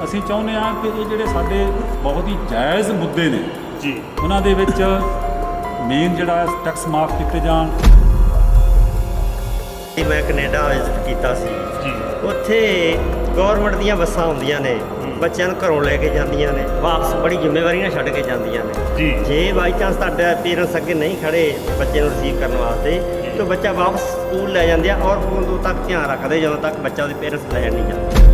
ਅਸੀਂ ਚਾਹੁੰਦੇ ਹਾਂ ਕਿ ਇਹ ਜਿਹੜੇ ਸਾਡੇ ਬਹੁਤ ਹੀ ਜਾਇਜ਼ ਮੁੱਦੇ ਨੇ ਜੀ ਉਹਨਾਂ ਦੇ ਵਿੱਚ ਮੇਨ ਜਿਹੜਾ ਟੈਕਸ ਮਾਫ ਕੀਤੇ ਜਾਣ। मैं कनेडा विजिट किया सी जी उत्थे गौरमेंट ਦੀਆਂ ਬੱਸਾਂ ਹੁੰਦੀਆਂ ਨੇ ਬੱਚਿਆਂ ਨੂੰ ਘਰੋਂ ਲੈ ਕੇ ਜਾਂਦੀਆਂ ਨੇ ਵਾਪਸ ਬੜੀ ਜ਼ਿੰਮੇਵਾਰੀ ਨਾਲ ਛੱਡ ਕੇ ਜਾਂਦੀਆਂ ਨੇ ਜੀ ਜੇ ਬਾਈ ਚਾਂਸ ਤੁਹਾਡਾ ਪੇਰੈਂਟਸ ਅੱਗੇ ਨਹੀਂ ਖੜੇ ਬੱਚੇ ਨੂੰ ਰਿਸੀਵ ਕਰਨ ਵਾਸਤੇ ਤਾਂ ਬੱਚਾ ਵਾਪਸ ਸਕੂਲ ਲੈ ਜਾਂਦੇ ਆ ਔਰ ਉਦੋਂ ਤੱਕ ਧਿਆਨ ਰੱਖਦੇ ਜਦੋਂ ਤੱਕ ਬੱਚਾ ਉਹਦੇ ਪੇਰੈਂਟਸ ਲੈਣ ਨਹੀਂ ਜਾਂਦੇ।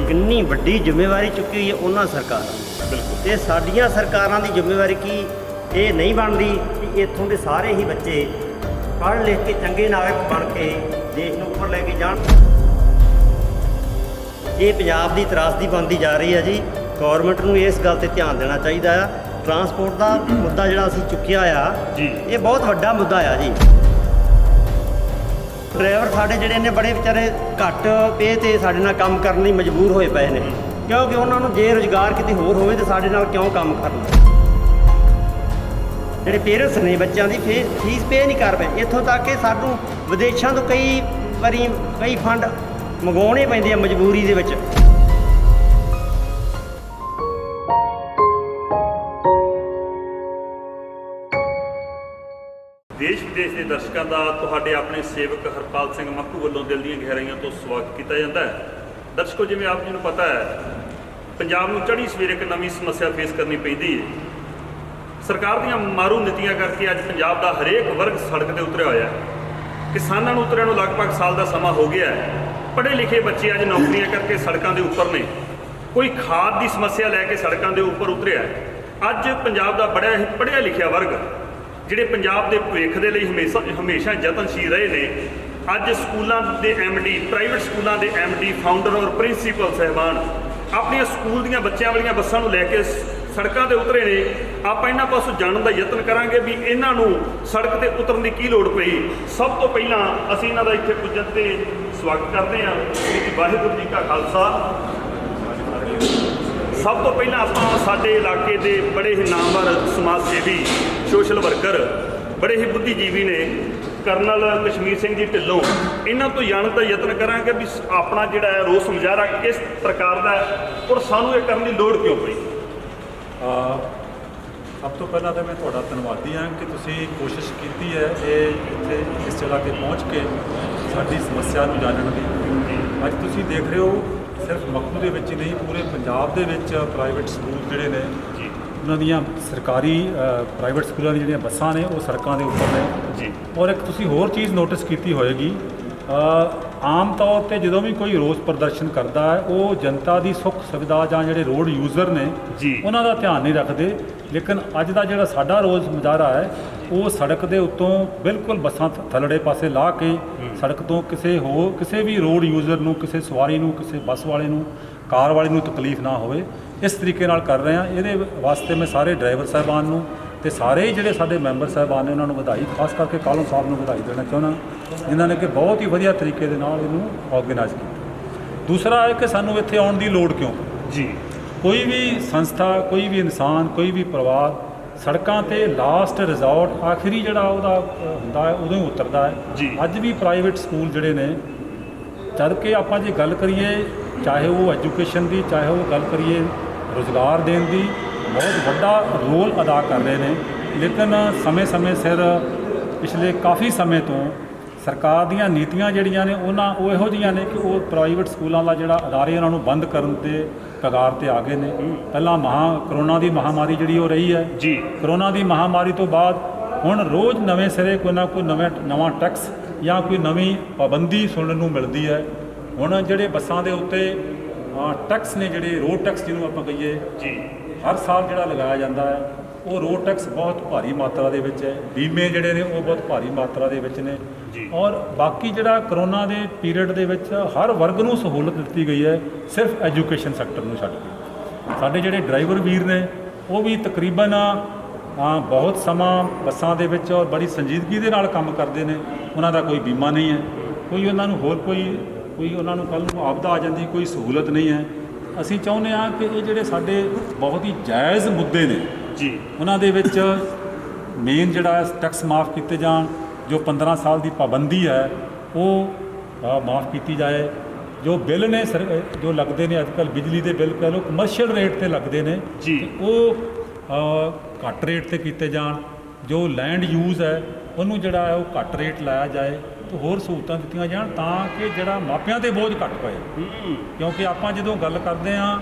ਕਿੰਨੀ ਵੱਡੀ ਜ਼ਿੰਮੇਵਾਰੀ ਚੁੱਕੀ ਹੋਈ ਹੈ ਉਹਨਾਂ ਸਰਕਾਰਾਂ ਬਿਲਕੁਲ ਤੇ ਸਾਡੀਆਂ ਸਰਕਾਰਾਂ ਦੀ ਜ਼ਿੰਮੇਵਾਰੀ ਕੀ ਇਹ ਨਹੀਂ ਬਣਦੀ ਕਿ ਇੱਥੋਂ ਦੇ ਸਾਰੇ ਹੀ ਬੱਚੇ ਪੜ੍ਹ ਲਿਖ ਕੇ ਚੰਗੇ ਨਾਗਰਿਕ ਬਣ ਕੇ ਦੇਸ਼ ਨੂੰ ਉੱਪਰ ਲੈ ਕੇ ਜਾਣ। ਇਹ ਪੰਜਾਬ ਦੀ ਤਰਾਸਦੀ ਬਣਦੀ ਜਾ ਰਹੀ ਹੈ ਜੀ। ਗੌਰਮੈਂਟ ਨੂੰ ਇਸ ਗੱਲ ਤੇ ਧਿਆਨ ਦੇਣਾ ਚਾਹੀਦਾ ਆ। ਟਰਾਂਸਪੋਰਟ ਦਾ ਮੁੱਦਾ ਜਿਹੜਾ ਅਸੀਂ ਚੁੱਕਿਆ ਆ ਜੀ ਇਹ ਬਹੁਤ ਵੱਡਾ ਮੁੱਦਾ ਆ ਜੀ। ਡਰਾਈਵਰ ਸਾਡੇ ਜਿਹੜੇ ਨੇ ਬੜੇ ਵਿਚਾਰੇ ਘੱਟ ਪੇ ਤੇ ਸਾਡੇ ਨਾਲ ਕੰਮ ਕਰਨ ਲਈ ਮਜਬੂਰ ਹੋਏ ਪਏ ਨੇ ਕਿਉਂਕਿ ਉਹਨਾਂ ਨੂੰ ਜੇ ਰੁਜ਼ਗਾਰ ਕਿਤੇ ਹੋਰ ਹੋਵੇ ਤਾਂ ਸਾਡੇ ਨਾਲ ਕਿਉਂ ਕੰਮ ਕਰਨਾ। ਜਿਹੜੇ ਪੇਰੈਂਟਸ ਨੇ ਬੱਚਿਆਂ ਦੀ ਫੀਸ ਪੇ ਨਹੀਂ ਕਰ ਪਏ। ਇੱਥੋਂ ਤੱਕ ਕਿ ਸਾਨੂੰ ਵਿਦੇਸ਼ਾਂ ਤੋਂ ਕਈ ਵਾਰੀ ਕਈ ਫੰਡ ਮੰਗਵਾਉਣੇ ਪੈਂਦੇ ਆ ਮਜਬੂਰੀ ਦੇ ਵਿੱਚ। ਦੇਸ਼ ਵਿਦੇਸ਼ ਦੇ ਦਰਸ਼ਕਾਂ ਦਾ ਤੁਹਾਡੇ ਆਪਣੇ ਸੇਵਕ ਹਰਪਾਲ ਸਿੰਘ ਮੱਕੂ ਵੱਲੋਂ ਦਿਲ ਦੀਆਂ ਗਹਿਰਾਈਆਂ ਤੋਂ ਸਵਾਗਤ ਕੀਤਾ ਜਾਂਦਾ ਹੈ। ਦਰਸ਼ਕੋ, ਜਿਵੇਂ ਆਪ ਜੀ ਨੂੰ ਪਤਾ ਹੈ, ਪੰਜਾਬ ਨੂੰ ਚੜ੍ਹੀ ਸਵੇਰ ਇੱਕ ਨਵੀਂ ਸਮੱਸਿਆ ਫੇਸ ਕਰਨੀ ਪੈਂਦੀ ਹੈ। ਸਰਕਾਰ ਦੀਆਂ ਮਾਰੂ ਨੀਤੀਆਂ ਕਰਕੇ ਅੱਜ ਪੰਜਾਬ ਦਾ ਹਰੇਕ ਵਰਗ ਸੜਕ ਤੇ ਉਤਰਿਆ ਹੋਇਆ ਹੈ। ਕਿਸਾਨਾਂ ਨੂੰ ਉਤਰਿਆਂ ਨੂੰ ਲਗਭਗ ਸਾਲ ਦਾ ਸਮਾਂ ਹੋ ਗਿਆ ਹੈ। ਪੜ੍ਹੇ ਲਿਖੇ ਬੱਚੇ ਅੱਜ ਨੌਕਰੀਆਂ ਕਰਕੇ ਸੜਕਾਂ ਦੇ ਉੱਪਰ ਨੇ। ਕੋਈ ਖਾਦ ਦੀ ਸਮੱਸਿਆ ਲੈ ਕੇ ਸੜਕਾਂ ਦੇ ਉੱਪਰ ਉਤਰਿਆ ਹੈ। ਅੱਜ ਪੰਜਾਬ ਦਾ ਬੜਾ ਹੀ ਪੜ੍ਹਿਆ ਲਿਖਿਆ ਵਰਗ ਜਿਹੜੇ ਪੰਜਾਬ ਦੇ ਭਵਿੱਖ ਦੇ ਲਈ ਹਮੇਸ਼ਾ ਯਤਨਸ਼ੀਲ ਰਹੇ ਨੇ, ਅੱਜ ਸਕੂਲਾਂ ਦੇ ਐਮਡੀ, ਪ੍ਰਾਈਵੇਟ ਸਕੂਲਾਂ ਦੇ ਐਮਡੀ, ਫਾਊਂਡਰ ਔਰ ਪ੍ਰਿੰਸੀਪਲ ਸਾਹਿਬਾਨ ਆਪਣੀਆਂ ਸਕੂਲ ਦੀਆਂ ਬੱਚਿਆਂ ਵਾਲੀਆਂ ਬੱਸਾਂ ਨੂੰ ਲੈ ਕੇ ਸੜਕਾਂ ਤੇ ਉਤਰੇ ਨੇ। ਆਪਾਂ ਇਹਨਾਂ ਪਾਸੋਂ ਜਾਣਨ ਦਾ ਯਤਨ ਕਰਾਂਗੇ ਵੀ ਇਹਨਾਂ ਨੂੰ ਸੜਕ ਤੇ ਉਤਰਨ ਦੀ ਕੀ ਲੋੜ ਪਈ। ਸਭ ਤੋਂ ਪਹਿਲਾਂ ਅਸੀਂ ਇਹਨਾਂ ਦਾ ਇੱਥੇ ਪੁੱਜਣ ਤੇ ਸਵਾਗਤ ਕਰਦੇ ਹਾਂ। ਜੀ ਵਾਹਿਗੁਰੂ ਜੀ ਕਾ ਖਾਲਸਾ। ਸਭ ਤੋਂ ਪਹਿਲਾਂ ਆਪਾਂ ਸਾਡੇ ਇਲਾਕੇ ਦੇ ਬੜੇ ਹੀ ਨਾਮਵਰ ਸਮਾਜ ਸੇਵੀ, ਸੋਸ਼ਲ ਵਰਕਰ, ਬੜੇ ਹੀ ਬੁੱਧੀਜੀਵੀ ਨੇ, ਕਰਨਲ ਕਸ਼ਮੀਰ ਸਿੰਘ ਜੀ ਢਿੱਲੋਂ, ਇਹਨਾਂ ਤੋਂ ਜਾਣਨ ਦਾ ਯਤਨ ਕਰਾਂਗੇ ਵੀ ਆਪਣਾ ਜਿਹੜਾ ਹੈ ਰੋਸ ਮੁਜ਼ਾਹਰਾ ਕਿਸ ਪ੍ਰਕਾਰ ਦਾ ਹੈ ਔਰ ਸਾਨੂੰ ਇਹ ਕਰਨ ਦੀ ਲੋੜ ਕਿਉਂ ਪਈ। ਸਭ ਤੋਂ ਪਹਿਲਾਂ ਤਾਂ ਮੈਂ ਤੁਹਾਡਾ ਧੰਨਵਾਦੀ ਹਾਂ ਕਿ ਤੁਸੀਂ ਕੋਸ਼ਿਸ਼ ਕੀਤੀ ਹੈ ਇਹ ਇੱਥੇ ਇਸ ਜਗ੍ਹਾ 'ਤੇ ਪਹੁੰਚ ਕੇ ਸਾਡੀ ਸਮੱਸਿਆ ਨੂੰ ਜਾਣਨ ਦੀ। ਅੱਜ ਤੁਸੀਂ ਦੇਖ ਰਹੇ ਹੋ ਸਿਰਫ ਮੱਕੂ ਦੇ ਵਿੱਚ ਹੀ ਨਹੀਂ, ਪੂਰੇ ਪੰਜਾਬ ਦੇ ਵਿੱਚ ਪ੍ਰਾਈਵੇਟ ਸਕੂਲ ਜਿਹੜੇ ਨੇ ਜੀ ਉਹਨਾਂ ਦੀਆਂ ਸਰਕਾਰੀ ਪ੍ਰਾਈਵੇਟ ਸਕੂਲਾਂ ਦੀਆਂ ਜਿਹੜੀਆਂ ਬੱਸਾਂ ਨੇ ਉਹ ਸੜਕਾਂ ਦੇ ਉੱਪਰ ਨੇ ਜੀ। ਔਰ ਇੱਕ ਤੁਸੀਂ ਹੋਰ ਚੀਜ਼ ਨੋਟਿਸ ਕੀਤੀ ਹੋਏਗੀ, ਆਮ ਤੌਰ ਤੇ ਜਦੋਂ ਵੀ ਕੋਈ ਰੋਸ ਪ੍ਰਦਰਸ਼ਨ ਕਰਦਾ ਹੈ ਉਹ ਜਨਤਾ ਦੀ ਸੁੱਖ ਸੁਵਿਧਾ ਜਾਂ ਜਿਹੜੇ ਰੋਡ ਯੂਜ਼ਰ ਨੇ ਜੀ ਉਹਨਾਂ ਦਾ ਧਿਆਨ ਨਹੀਂ ਰੱਖਦੇ। ਲੇਕਿਨ ਅੱਜ ਦਾ ਜਿਹੜਾ ਸਾਡਾ ਰੋਸ ਮੁਜ਼ਾਹਰਾ ਹੈ ਉਹ ਸੜਕ ਦੇ ਉੱਤੋਂ ਬਿਲਕੁਲ ਬੱਸਾਂ ਥੱਲੜੇ ਪਾਸੇ ਲਾ ਕੇ ਸੜਕ ਤੋਂ ਕਿਸੇ ਵੀ ਰੋਡ ਯੂਜ਼ਰ ਨੂੰ, ਕਿਸੇ ਸਵਾਰੀ ਨੂੰ, ਕਿਸੇ ਬੱਸ ਵਾਲੇ ਨੂੰ, ਕਾਰ ਵਾਲੇ ਨੂੰ ਤਕਲੀਫ ਨਾ ਹੋਵੇ, ਇਸ ਤਰੀਕੇ ਨਾਲ ਕਰ ਰਹੇ ਹਾਂ। ਇਹਦੇ ਵਾਸਤੇ ਮੈਂ ਸਾਰੇ ਡਰਾਈਵਰ ਸਾਹਿਬਾਨ ਨੂੰ ਤੇ ਸਾਰੇ ਜਿਹੜੇ ਸਾਡੇ ਮੈਂਬਰ ਸਾਹਿਬਾਨ ਨੇ ਉਹਨਾਂ ਨੂੰ ਵਧਾਈ, ਖਾਸ ਕਰਕੇ ਕਾਲਮ ਸਾਹਿਬ ਨੂੰ ਵਧਾਈ ਦੇਣਾ ਚਾਹੁੰਦਾ ਜਿਨ੍ਹਾਂ ਨੇ ਕਿ ਬਹੁਤ ਹੀ ਵਧੀਆ ਤਰੀਕੇ ਦੇ ਨਾਲ ਇਹਨੂੰ ਆਰਗੇਨਾਈਜ਼ ਕੀਤਾ। ਦੂਸਰਾ ਹੈ ਕਿ ਸਾਨੂੰ ਇੱਥੇ ਆਉਣ ਦੀ ਲੋੜ ਕਿਉਂ ਜੀ। ਕੋਈ ਵੀ ਸੰਸਥਾ, ਕੋਈ ਵੀ ਇਨਸਾਨ, ਕੋਈ ਵੀ ਪਰਿਵਾਰ ਸੜਕਾਂ ਤੇ ਲਾਸਟ ਰਿਜ਼ੋਰਟ ਆਖਰੀ ਜਿਹੜਾ ਉਹਦਾ ਹੁੰਦਾ ਹੈ ਉਦੋਂ ਹੀ ਉਤਰਦਾ ਹੈ। ਜੀ। ਅੱਜ ਵੀ ਪ੍ਰਾਈਵੇਟ ਸਕੂਲ ਜਿਹੜੇ ਨੇ, ਜਦ ਕਿ ਆਪਾਂ ਜੇ ਗੱਲ ਕਰੀਏ ਚਾਹੇ ਉਹ ਐਜੂਕੇਸ਼ਨ ਦੀ, ਚਾਹੇ ਉਹ ਗੱਲ ਕਰੀਏ ਰੁਜ਼ਗਾਰ ਦੇਣ ਦੀ, ਬਹੁਤ ਵੱਡਾ ਰੋਲ ਅਦਾ ਕਰ ਰਹੇ ਨੇ। ਲੇਕਿਨ ਸਮੇਂ ਸਿਰ ਪਿਛਲੇ ਕਾਫੀ ਸਮੇਂ ਤੋਂ ਸਰਕਾਰ ਦੀਆਂ ਨੀਤੀਆਂ ਜਿਹੜੀਆਂ ਨੇ ਉਹ ਇਹੋ ਜਿਹੀਆਂ ਨੇ ਕਿ ਉਹ ਪ੍ਰਾਈਵੇਟ ਸਕੂਲਾਂ ਦਾ ਜਿਹੜਾ ਅਦਾਰੇ ਉਹਨਾਂ ਨੂੰ ਬੰਦ ਕਰਨ ਦੇ ਕਗਾਰ ਤੇ ਆ ਗਏ ਨੇ। ਪਹਿਲਾਂ ਕਰੋਨਾ ਦੀ ਮਹਾਮਾਰੀ ਜਿਹੜੀ ਉਹ ਰਹੀ ਹੈ ਜੀ। ਕਰੋਨਾ ਦੀ ਮਹਾਮਾਰੀ ਤੋਂ ਬਾਅਦ ਹੁਣ ਰੋਜ਼ ਨਵੇਂ ਸਿਰੇ ਕੋਈ ਨਾ ਕੋਈ ਨਵਾਂ ਟੈਕਸ ਜਾਂ ਕੋਈ ਨਵੀਂ ਪਾਬੰਦੀ ਸੁਣਨ ਨੂੰ ਮਿਲਦੀ ਹੈ। ਹੁਣ ਜਿਹੜੇ ਬੱਸਾਂ ਦੇ ਉੱਤੇ ਟੈਕਸ ਨੇ, ਜਿਹੜੇ ਰੋਡ ਟੈਕਸ ਜਿਹਨੂੰ ਆਪਾਂ ਕਹੀਏ ਜੀ, ਹਰ ਸਾਲ ਜਿਹੜਾ ਲਗਾਇਆ ਜਾਂਦਾ ਹੈ ਉਹ ਰੋਡ ਟੈਕਸ ਬਹੁਤ ਭਾਰੀ ਮਾਤਰਾ ਦੇ ਵਿੱਚ ਹੈ। ਬੀਮੇ ਜਿਹੜੇ ਨੇ ਉਹ ਬਹੁਤ ਭਾਰੀ ਮਾਤਰਾ ਦੇ ਵਿੱਚ ਨੇ। ਜੀ। ਔਰ ਬਾਕੀ ਜਿਹੜਾ ਕਰੋਨਾ ਦੇ ਪੀਰੀਅਡ ਦੇ ਵਿੱਚ ਹਰ ਵਰਗ ਨੂੰ ਸਹੂਲਤ ਦਿੱਤੀ ਗਈ ਹੈ, ਸਿਰਫ ਐਜੂਕੇਸ਼ਨ ਸੈਕਟਰ ਨੂੰ ਛੱਡ ਕੇ। ਸਾਡੇ ਜਿਹੜੇ ਡਰਾਈਵਰ ਵੀਰ ਨੇ ਉਹ ਵੀ ਤਕਰੀਬਨ ਬਹੁਤ ਸਮਾਂ ਬੱਸਾਂ ਦੇ ਵਿੱਚ ਔਰ ਬੜੀ ਸੰਜੀਦਗੀ ਦੇ ਨਾਲ ਕੰਮ ਕਰਦੇ ਨੇ। ਉਹਨਾਂ ਦਾ ਕੋਈ ਬੀਮਾ ਨਹੀਂ ਹੈ, ਕੋਈ ਉਹਨਾਂ ਨੂੰ ਹੋਰ ਕੋਈ ਉਹਨਾਂ ਨੂੰ ਕੱਲ੍ਹ ਨੂੰ ਆਪਦਾ ਆ ਜਾਂਦੀ, ਕੋਈ ਸਹੂਲਤ ਨਹੀਂ ਹੈ। ਅਸੀਂ ਚਾਹੁੰਦੇ ਹਾਂ ਕਿ ਇਹ ਜਿਹੜੇ ਸਾਡੇ ਬਹੁਤ ਹੀ ਜਾਇਜ਼ ਮੁੱਦੇ ਨੇ ਜੀ, ਉਹਨਾਂ ਦੇ ਵਿੱਚ ਮੇਨ ਜਿਹੜਾ ਟੈਕਸ ਮਾਫ ਕੀਤੇ ਜਾਣ, ਜੋ 15 ਸਾਲ ਦੀ ਪਾਬੰਦੀ ਹੈ ਉਹ ਮਾਫ ਕੀਤੀ ਜਾਏ। ਜੋ ਬਿੱਲ ਨੇ ਜੋ ਲੱਗਦੇ ਨੇ ਅੱਜ ਕੱਲ੍ਹ ਬਿਜਲੀ ਦੇ ਬਿੱਲ ਕਹਿ ਲਓ ਕਮਰਸ਼ੀਅਲ ਰੇਟ ਤੇ ਲੱਗਦੇ ਨੇ ਜੀ। ਤੇ ਉਹ ਘੱਟ ਰੇਟ ਤੇ ਕੀਤੇ ਜਾਣ। ਜੋ ਲੈਂਡ ਯੂਜ਼ ਹੈ ਉਹਨੂੰ ਜਿਹੜਾ ਹੈ ਉਹ ਘੱਟ ਰੇਟ ਲਾਇਆ ਜਾਏ ਤੇ ਹੋਰ ਸਹੂਲਤਾਂ ਦਿੱਤੀਆਂ ਜਾਣ ਤਾਂ ਕਿ ਜਿਹੜਾ ਮਾਪਿਆਂ ਤੇ ਬੋਝ ਘੱਟ ਪਏ। ਕਿਉਂਕਿ ਆਪਾਂ ਜਦੋਂ ਗੱਲ ਕਰਦੇ ਹਾਂ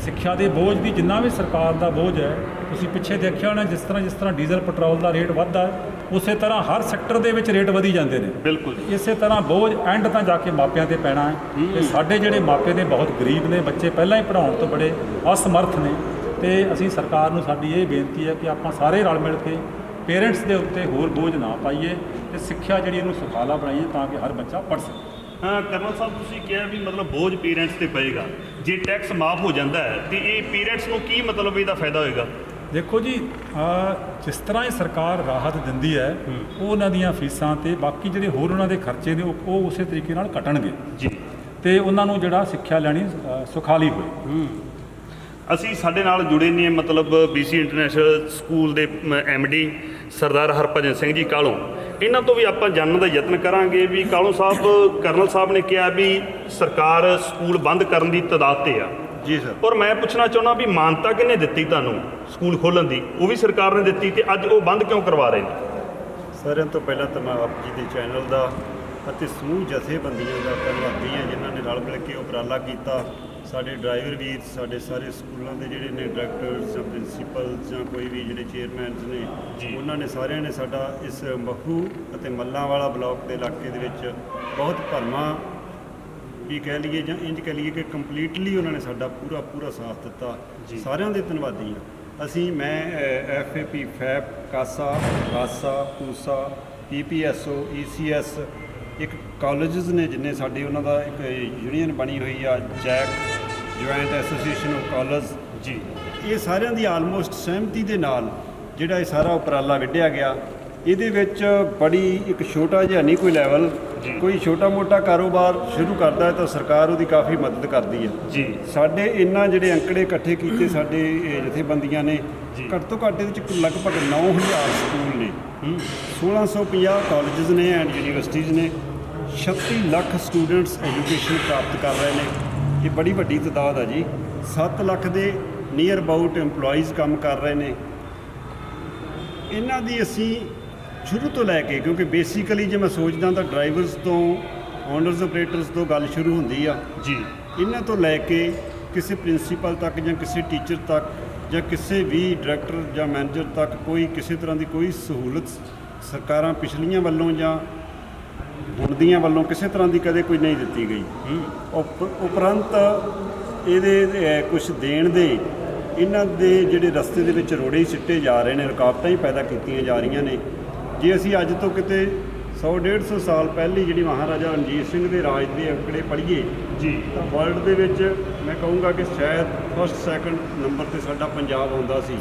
ਸਿੱਖਿਆ ਦੇ ਬੋਝ ਦੀ, ਜਿੰਨਾ ਵੀ ਸਰਕਾਰ ਦਾ ਬੋਝ ਹੈ, ਤੁਸੀਂ ਪਿੱਛੇ ਦੇਖਿਆ ਹੋਣਾ ਜਿਸ ਤਰ੍ਹਾਂ ਡੀਜ਼ਲ ਪੈਟਰੋਲ ਦਾ ਰੇਟ ਵੱਧਦਾ ਉਸੇ ਤਰ੍ਹਾਂ ਹਰ ਸੈਕਟਰ ਦੇ ਵਿੱਚ ਰੇਟ ਵਧੀ ਜਾਂਦੇ ਨੇ। ਬਿਲਕੁਲ। ਇਸੇ ਤਰ੍ਹਾਂ ਬੋਝ ਐਂਡ ਤਾਂ ਜਾ ਕੇ ਮਾਪਿਆਂ ਤੇ ਪੈਣਾ ਹੈ। ਤੇ ਸਾਡੇ ਜਿਹੜੇ ਮਾਪੇ ਨੇ ਬਹੁਤ ਗਰੀਬ ਨੇ, ਬੱਚੇ ਪਹਿਲਾਂ ਹੀ ਪੜ੍ਹਾਉਣ ਤੋਂ ਬੜੇ ਅਸਮਰਥ ਨੇ ਤੇ ਅਸੀਂ ਸਰਕਾਰ ਨੂੰ ਸਾਡੀ ਇਹ ਬੇਨਤੀ ਹੈ ਕਿ ਆਪਾਂ ਸਾਰੇ ਰਲ ਮਿਲ ਕੇ ਪੇਰੈਂਟਸ ਦੇ ਉੱਤੇ ਹੋਰ ਬੋਝ ਨਾ ਪਾਈਏ ਤੇ ਸਿੱਖਿਆ ਜਿਹੜੀ ਇਹਨੂੰ ਸੁਖਾਲਾ ਬਣਾਈਏ ਤਾਂ ਕਿ ਹਰ ਬੱਚਾ ਪੜ੍ਹ ਸਕੇ। ਹਾਂ ਕਰਨਲ ਸਾਹਿਬ, ਤੁਸੀਂ ਕਿਹਾ ਵੀ ਮਤਲਬ ਬੋਝ ਪੇਰੈਂਟਸ ਤੇ ਪਏਗਾ। ਜੇ ਟੈਕਸ ਮਾਫ ਹੋ ਜਾਂਦਾ ਹੈ ਤੇ ਇਹ ਪੇਰੈਂਟਸ ਨੂੰ ਕੀ ਮਤਲਬ ਇਹਦਾ ਫਾਇਦਾ ਹੋਏਗਾ? ਦੇਖੋ ਜੀ, ਜਿਸ ਤਰ੍ਹਾਂ ਇਹ ਸਰਕਾਰ ਰਾਹਤ ਦਿੰਦੀ ਹੈ ਉਹ ਉਹਨਾਂ ਦੀਆਂ ਫੀਸਾਂ ਤੇ ਬਾਕੀ ਜਿਹੜੇ ਹੋਰ ਉਹਨਾਂ ਦੇ ਖਰਚੇ ਨੇ ਉਹ ਉਸੇ ਤਰੀਕੇ ਨਾਲ ਘਟਣਗੇ ਜੀ ਤੇ ਉਹਨਾਂ ਨੂੰ ਜਿਹੜਾ ਸਿੱਖਿਆ ਲੈਣੀ ਸੁਖਾਲੀ ਹੋਏ। ਅਸੀਂ ਸਾਡੇ ਨਾਲ ਜੁੜੇ ਨੇ ਮਤਲਬ BC ਇੰਟਰਨੈਸ਼ਨਲ ਸਕੂਲ ਦੇ MD ਸਰਦਾਰ ਹਰਭਜਨ ਸਿੰਘ ਜੀ ਕਾਲੋਂ। ਇਹਨਾਂ ਤੋਂ ਵੀ ਆਪਾਂ ਜਾਣਨ ਦਾ ਯਤਨ ਕਰਾਂਗੇ ਵੀ ਕਾਲੋਂ ਸਾਹਿਬ, ਕਰਨਲ ਸਾਹਿਬ ਨੇ ਕਿਹਾ ਵੀ ਸਰਕਾਰ ਸਕੂਲ ਬੰਦ ਕਰਨ ਦੀ ਤਦਾਦ ਤੇ ਆ। ਜੀ ਸਰ। ਔਰ ਮੈਂ ਪੁੱਛਣਾ ਚਾਹੁੰਦਾ ਵੀ ਮਾਨਤਾ ਕਿਹਨੇ ਦਿੱਤੀ ਤੁਹਾਨੂੰ ਸਕੂਲ ਖੋਲ੍ਹਣ ਦੀ? ਉਹ ਵੀ ਸਰਕਾਰ ਨੇ ਦਿੱਤੀ ਤੇ ਅੱਜ ਉਹ ਬੰਦ ਕਿਉਂ ਕਰਵਾ ਰਹੇ ਨੇ? ਸਾਰਿਆਂ ਤੋਂ ਪਹਿਲਾਂ ਤਾਂ ਮੈਂ ਆਪ ਜੀ ਦੇ ਚੈਨਲ ਦਾ ਅਤੇ ਸਮੂਹ ਜਥੇਬੰਦੀਆਂ ਦਾ ਧੰਨਵਾਦੀ ਹਾਂ ਜਿਨ੍ਹਾਂ ਨੇ ਰਲ ਮਿਲ ਕੇ ਉਪਰਾਲਾ ਕੀਤਾ। ਸਾਡੇ ਡਰਾਈਵਰ ਵੀਰ, ਸਾਡੇ ਸਾਰੇ ਸਕੂਲਾਂ ਦੇ ਜਿਹੜੇ ਨੇ ਡਾਇਰੈਕਟਰਸ ਜਾਂ ਪ੍ਰਿੰਸੀਪਲ ਜਾਂ ਕੋਈ ਵੀ ਜਿਹੜੇ ਚੇਅਰਮੈਨਸ ਨੇ, ਉਹਨਾਂ ਨੇ ਸਾਰਿਆਂ ਨੇ ਸਾਡਾ ਇਸ ਮਖੂ ਅਤੇ ਮੱਲਾਂਵਾਲਾ ਬਲਾਕ ਦੇ ਇਲਾਕੇ ਦੇ ਵਿੱਚ ਬਹੁਤ ਭਰਵਾਂ ਵੀ ਕਹਿ ਲਈਏ ਜਾਂ ਇੰਜ ਕਹਿ ਲਈਏ ਕਿ ਕੰਪਲੀਟਲੀ ਉਹਨਾਂ ਨੇ ਸਾਡਾ ਪੂਰਾ ਸਾਥ ਦਿੱਤਾ। ਸਾਰਿਆਂ ਦੇ ਧੰਨਵਾਦੀ ਹਾਂ ਅਸੀਂ। ਮੈਂ FAP, FAP, ਕਾਸਾ, ਪੂਸਾ, PPSO, ECS, ਇੱਕ ਕਾਲਜਸ ਨੇ ਜਿੰਨੇ ਸਾਡੇ ਉਹਨਾਂ ਦਾ ਇੱਕ ਯੂਨੀਅਨ ਬਣੀ ਹੋਈ ਆ, ਜੁਆਇੰਟ ਐਸੋਸੀਏਸ਼ਨ ਆਫ ਕਾਲਜ ਜੀ। ਇਹ ਸਾਰਿਆਂ ਦੀ ਆਲਮੋਸਟ ਸਹਿਮਤੀ ਦੇ ਨਾਲ ਜਿਹੜਾ ਇਹ ਸਾਰਾ ਉਪਰਾਲਾ ਵਿੱਢਿਆ ਗਿਆ। ਇਹਦੇ ਵਿੱਚ ਬੜੀ ਇੱਕ ਛੋਟਾ ਜਿਹਾ ਨਹੀਂ ਕੋਈ ਲੈਵਲ, ਕੋਈ ਛੋਟਾ ਮੋਟਾ ਕਾਰੋਬਾਰ ਸ਼ੁਰੂ ਕਰਦਾ ਹੈ ਤਾਂ ਸਰਕਾਰ ਉਹਦੀ ਕਾਫੀ ਮਦਦ ਕਰਦੀ ਹੈ ਜੀ। ਸਾਡੇ ਇਹਨਾਂ ਜਿਹੜੇ ਅੰਕੜੇ ਇਕੱਠੇ ਕੀਤੇ ਸਾਡੇ ਜਥੇਬੰਦੀਆਂ ਨੇ, ਘੱਟ ਤੋਂ ਘੱਟ ਇਹਦੇ ਵਿੱਚ ਲਗਭਗ 9000 ਸਕੂਲ ਨੇ, 1650 ਕਾਲਜਸ ਨੇ ਐਂਡ ਯੂਨੀਵਰਸਿਟੀਜ਼ ਨੇ, 36 ਲੱਖ ਸਟੂਡੈਂਟਸ ਐਜੂਕੇਸ਼ਨ ਪ੍ਰਾਪਤ ਕਰ ਰਹੇ ਨੇ। ਇਹ ਬੜੀ ਵੱਡੀ ਤਾਦਾਦ ਆ ਜੀ। 7 ਲੱਖ ਦੇ ਨੀਅਰ ਅਬਾਊਟ EMPLOYEES ਕੰਮ ਕਰ ਰਹੇ ਨੇ। ਇਹਨਾਂ ਦੀ ਅਸੀਂ ਸ਼ੁਰੂ ਤੋਂ ਲੈ ਕੇ, ਕਿਉਂਕਿ ਬੇਸਿਕਲੀ ਜੇ ਮੈਂ ਸੋਚਦਾ ਤਾਂ ਡਰਾਈਵਰਸ ਤੋਂ, ਓਨਰਸ ਆਪਰੇਟਰਸ ਤੋਂ ਗੱਲ ਸ਼ੁਰੂ ਹੁੰਦੀ ਆ ਜੀ। ਇਹਨਾਂ ਤੋਂ ਲੈ ਕੇ ਕਿਸੇ ਪ੍ਰਿੰਸੀਪਲ ਤੱਕ ਜਾਂ ਕਿਸੇ ਟੀਚਰ ਤੱਕ ਜਾਂ ਕਿਸੇ ਵੀ ਡਾਇਰੈਕਟਰ ਜਾਂ ਮੈਨੇਜਰ ਤੱਕ ਕੋਈ ਕਿਸੇ ਤਰ੍ਹਾਂ ਦੀ ਕੋਈ ਸਹੂਲਤ ਸਰਕਾਰਾਂ ਪਿਛਲੀਆਂ ਵੱਲੋਂ ਜਾਂ ਹੁਣ ਦੀਆਂ ਵੱਲੋਂ ਕਿਸੇ ਤਰ੍ਹਾਂ ਦੀ ਕਦੇ ਕੋਈ ਨਹੀਂ ਦਿੱਤੀ ਗਈ। ਉਪਰੰਤ ਇਹਦੇ ਕੁਝ ਦੇਣ ਦੇ ਇਹਨਾਂ ਦੇ ਜਿਹੜੇ ਰਸਤੇ ਦੇ ਵਿੱਚ ਰੋੜੇ ਹੀ ਸਿੱਟੇ ਜਾ ਰਹੇ ਨੇ, ਰੁਕਾਵਟਾਂ ਹੀ ਪੈਦਾ ਕੀਤੀਆਂ ਜਾ ਰਹੀਆਂ ਨੇ। ਜੇ ਅਸੀਂ ਅੱਜ ਤੋਂ ਕਿਤੇ 100-150 ਸਾਲ ਪਹਿਲੀ ਜਿਹੜੀ ਮਹਾਰਾਜਾ ਰਣਜੀਤ ਸਿੰਘ ਦੇ ਰਾਜ ਦੇ ਅੰਕੜੇ ਪੜ੍ਹੀਏ ਜੀ, ਤਾਂ ਵਰਲਡ ਦੇ ਵਿੱਚ ਮੈਂ ਕਹੂੰਗਾ ਕਿ ਸ਼ਾਇਦ ਫਸਟ ਸੈਕੰਡ ਨੰਬਰ ਤੇ ਸਾਡਾ ਪੰਜਾਬ ਆਉਂਦਾ ਸੀ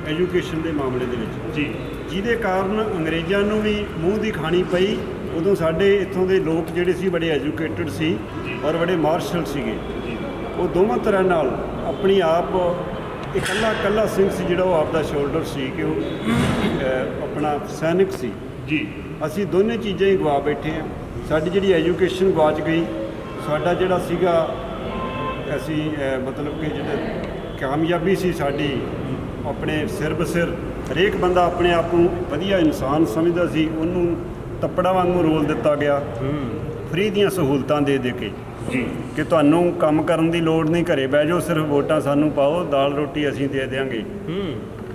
ਐਜੂਕੇਸ਼ਨ ਦੇ ਮਾਮਲੇ ਦੇ ਵਿੱਚ ਜੀ। ਜਿਹਦੇ ਕਾਰਨ ਅੰਗਰੇਜ਼ਾਂ ਨੂੰ ਵੀ ਮੂੰਹ ਦੀ ਖਾਣੀ ਪਈ। ਉਦੋਂ ਸਾਡੇ ਇੱਥੋਂ ਦੇ ਲੋਕ ਜਿਹੜੇ ਸੀ ਬੜੇ ਐਜੂਕੇਟਡ ਸੀ ਔਰ ਬੜੇ ਮਾਰਸ਼ਲ ਸੀਗੇ। ਉਹ ਦੋਵਾਂ ਤਰ੍ਹਾਂ ਨਾਲ ਆਪਣੀ ਆਪ ਇਕੱਲਾ ਸਿੰਘ ਸੀ ਜਿਹੜਾ ਉਹ ਆਪਦਾ ਸ਼ੋਲਡਰ ਸੀ ਕਿ ਉਹ ਆਪਣਾ ਸੈਨਿਕ ਸੀ ਜੀ। ਅਸੀਂ ਦੋਨੇ ਚੀਜ਼ਾਂ ਹੀ ਗਵਾ ਬੈਠੇ ਹਾਂ। ਸਾਡੀ ਜਿਹੜੀ ਐਜੂਕੇਸ਼ਨ ਗਵਾਚ ਗਈ, ਸਾਡਾ ਜਿਹੜਾ ਸੀਗਾ ਅਸੀਂ ਮਤਲਬ ਕਿ ਜਿਹੜੇ ਕਾਮਯਾਬੀ ਸੀ ਸਾਡੀ ਆਪਣੇ ਸਿਰ ਬਸਿਰ, ਹਰੇਕ ਬੰਦਾ ਆਪਣੇ ਆਪ ਨੂੰ ਵਧੀਆ ਇਨਸਾਨ ਸਮਝਦਾ ਸੀ, ਉਹਨੂੰ ਤੱਪੜਾ ਵਾਂਗੂ ਰੋਲ ਦਿੱਤਾ ਗਿਆ ਫ੍ਰੀ ਦੀਆਂ ਸਹੂਲਤਾਂ ਦੇ ਕੇ ਜੀ, ਕਿ ਤੁਹਾਨੂੰ ਕੰਮ ਕਰਨ ਦੀ ਲੋੜ ਨਹੀਂ, ਘਰੇ ਬਹਿ ਜਾਓ, ਸਿਰਫ ਵੋਟਾਂ ਸਾਨੂੰ ਪਾਓ, ਦਾਲ ਰੋਟੀ ਅਸੀਂ ਦੇ ਦਿਆਂਗੇ,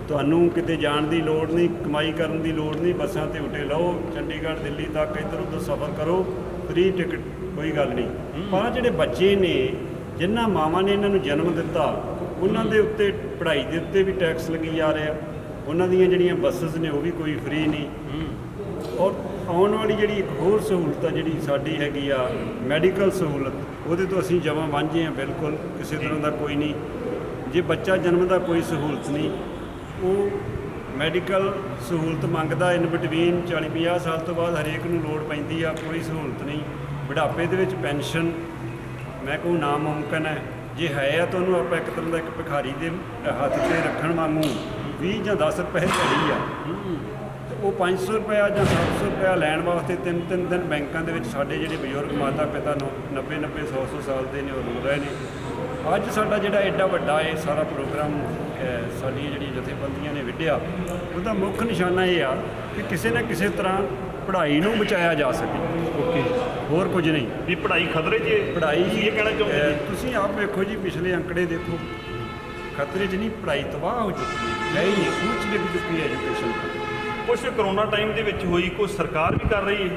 ਤੁਹਾਨੂੰ ਕਿਤੇ ਜਾਣ ਦੀ ਲੋੜ ਨਹੀਂ, ਕਮਾਈ ਕਰਨ ਦੀ ਲੋੜ ਨਹੀਂ, ਬੱਸਾਂ ਤੇ ਉੱਟੇ ਲਓ, ਚੰਡੀਗੜ੍ਹ ਦਿੱਲੀ ਤੱਕ ਇੱਧਰ ਉੱਧਰ ਸਫ਼ਰ ਕਰੋ, ਫ੍ਰੀ ਟਿਕਟ, ਕੋਈ ਗੱਲ ਨਹੀਂ। ਪਰ ਜਿਹੜੇ ਬੱਚੇ ਨੇ ਜਿਨ੍ਹਾਂ ਮਾਵਾਂ ਨੇ ਇਹਨਾਂ ਨੂੰ ਜਨਮ ਦਿੱਤਾ, ਉਹਨਾਂ ਦੇ ਉੱਤੇ ਪੜ੍ਹਾਈ ਦੇ ਉੱਤੇ ਵੀ ਟੈਕਸ ਲੱਗੀ ਜਾ ਰਿਹਾ। ਉਹਨਾਂ ਦੀਆਂ ਜਿਹੜੀਆਂ ਬੱਸਸ ਨੇ ਉਹ ਵੀ ਕੋਈ ਫ੍ਰੀ ਨਹੀਂ। ਔਰ ਆਉਣ ਵਾਲੀ ਜਿਹੜੀ ਇੱਕ ਹੋਰ ਸਹੂਲਤ ਆ ਜਿਹੜੀ ਸਾਡੀ ਹੈਗੀ ਆ ਮੈਡੀਕਲ ਸਹੂਲਤ, ਉਹਦੇ ਤੋਂ ਅਸੀਂ ਜਮਾਂ ਵਾਂਝੇ ਹਾਂ, ਬਿਲਕੁਲ ਕਿਸੇ ਤਰ੍ਹਾਂ ਦਾ ਕੋਈ ਨਹੀਂ। ਜੇ ਬੱਚਾ ਜਨਮਦਾ ਕੋਈ ਸਹੂਲਤ ਨਹੀਂ, ਉਹ ਮੈਡੀਕਲ ਸਹੂਲਤ ਮੰਗਦਾ ਇਨ ਬਿਟਵੀਨ 40-50 ਸਾਲ ਤੋਂ ਬਾਅਦ ਹਰੇਕ ਨੂੰ ਲੋੜ ਪੈਂਦੀ ਆ, ਕੋਈ ਸਹੂਲਤ ਨਹੀਂ। ਬੁਢਾਪੇ ਦੇ ਵਿੱਚ ਪੈਨਸ਼ਨ ਮੈਂ ਕਹੂੰ ਨਾਮੁਮਕਿਨ ਹੈ। ਜੇ ਹੈ ਆ ਤਾਂ ਉਹਨੂੰ ਆਪਾਂ ਇੱਕ ਤਰ੍ਹਾਂ ਦਾ ਇੱਕ ਭਿਖਾਰੀ ਦੇ ਹੱਥ 'ਤੇ ਰੱਖਣ ਵਾਂਗੂ 20 ਜਾਂ 10 ਰੁਪਏ ਦਿਹਾੜੀ ਆ। ਉਹ 500 ਰੁਪਇਆ ਜਾਂ 700 ਰੁਪਇਆ ਲੈਣ ਵਾਸਤੇ 3-3 ਦਿਨ ਬੈਂਕਾਂ ਦੇ ਵਿੱਚ ਸਾਡੇ ਜਿਹੜੇ ਬਜ਼ੁਰਗ ਮਾਤਾ ਪਿਤਾ 90-90 100 ਸਾਲ ਦੇ ਨੇ ਉਹ ਰੁਲ ਰਹੇ ਨੇ। ਅੱਜ ਸਾਡਾ ਜਿਹੜਾ ਐਡਾ ਵੱਡਾ ਇਹ ਸਾਰਾ ਪ੍ਰੋਗਰਾਮ ਸਾਡੀਆਂ ਜਿਹੜੀਆਂ ਜਥੇਬੰਦੀਆਂ ਨੇ ਵਿੱਢਿਆ, ਉਹਦਾ ਮੁੱਖ ਨਿਸ਼ਾਨਾ ਇਹ ਆ ਕਿ ਕਿਸੇ ਨਾ ਕਿਸੇ ਤਰ੍ਹਾਂ ਪੜ੍ਹਾਈ ਨੂੰ ਬਚਾਇਆ ਜਾ ਸਕੇ। ਓਕੇ, ਹੋਰ ਕੁਝ ਨਹੀਂ। ਵੀ ਪੜ੍ਹਾਈ ਖਤਰੇ 'ਚ ਹੈ? ਪੜ੍ਹਾਈ ਤੁਸੀਂ ਇਹ ਕਹਿਣਾ ਚਾਹੁੰਦੇ ਜੀ? ਤੁਸੀਂ ਆਪ ਵੇਖੋ ਜੀ, ਪਿਛਲੇ ਅੰਕੜੇ ਦੇਖੋ, ਖਤਰੇ 'ਚ ਨਹੀਂ, ਪੜ੍ਹਾਈ ਤਬਾਹ ਹੋ ਚੁੱਕੀ ਹੈ ਹੀ ਨਹੀਂ, ਉੱਚ ਡਿੱਗ ਚੁੱਕੀ ਹੈ ਐਜੂਕੇਸ਼ਨ। ਕੁਛ ਕਰੋਨਾ ਟਾਈਮ ਦੇ ਵਿੱਚ ਹੋਈ, ਕੁਛ ਸਰਕਾਰ ਵੀ ਕਰ ਰਹੀ ਹੈ।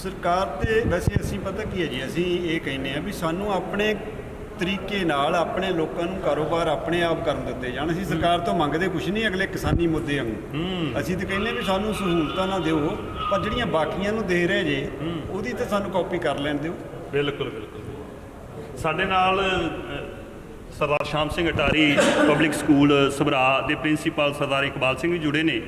ਸਰਕਾਰ ਤੇ ਵੈਸੇ ਅਸੀਂ ਪਤਾ ਕੀ ਹੈ ਜੀ, ਅਸੀਂ ਇਹ ਕਹਿੰਦੇ ਆ ਵੀ ਸਾਨੂੰ ਆਪਣੇ ਤਰੀਕੇ ਨਾਲ ਆਪਣੇ ਲੋਕਾਂ ਨੂੰ ਕਾਰੋਬਾਰ ਆਪਣੇ ਆਪ ਕਰਨ ਦਿੱਤੇ ਜਾਣ। ਅਸੀਂ ਸਰਕਾਰ ਤੋਂ ਮੰਗਦੇ ਕੁਛ ਨਹੀਂ, ਅਗਲੇ ਕਿਸਾਨੀ ਮੁੱਦੇ ਵਾਂਗੂ। ਅਸੀਂ ਤਾਂ ਕਹਿੰਦੇ ਵੀ ਸਾਨੂੰ ਸਹੂਲਤਾਂ ਨਾ ਦਿਓ, ਪਰ ਜਿਹੜੀਆਂ ਬਾਕੀਆਂ ਨੂੰ ਦੇ ਰਹੇ ਜੇ ਉਹਦੀ ਤਾਂ ਸਾਨੂੰ ਕਾਪੀ ਕਰ ਲੈਣ ਦਿਓ। ਬਿਲਕੁਲ ਬਿਲਕੁਲ। ਸਾਡੇ ਨਾਲ ਸਰਦਾਰ ਸ਼ਾਮ ਸਿੰਘ ਅਟਾਰੀ ਪਬਲਿਕ ਸਕੂਲ ਸਭਰਾ ਦੇ ਪ੍ਰਿੰਸੀਪਲ ਸਰਦਾਰ ਇਕਬਾਲ ਸਿੰਘ ਵੀ ਜੁੜੇ ਨੇ।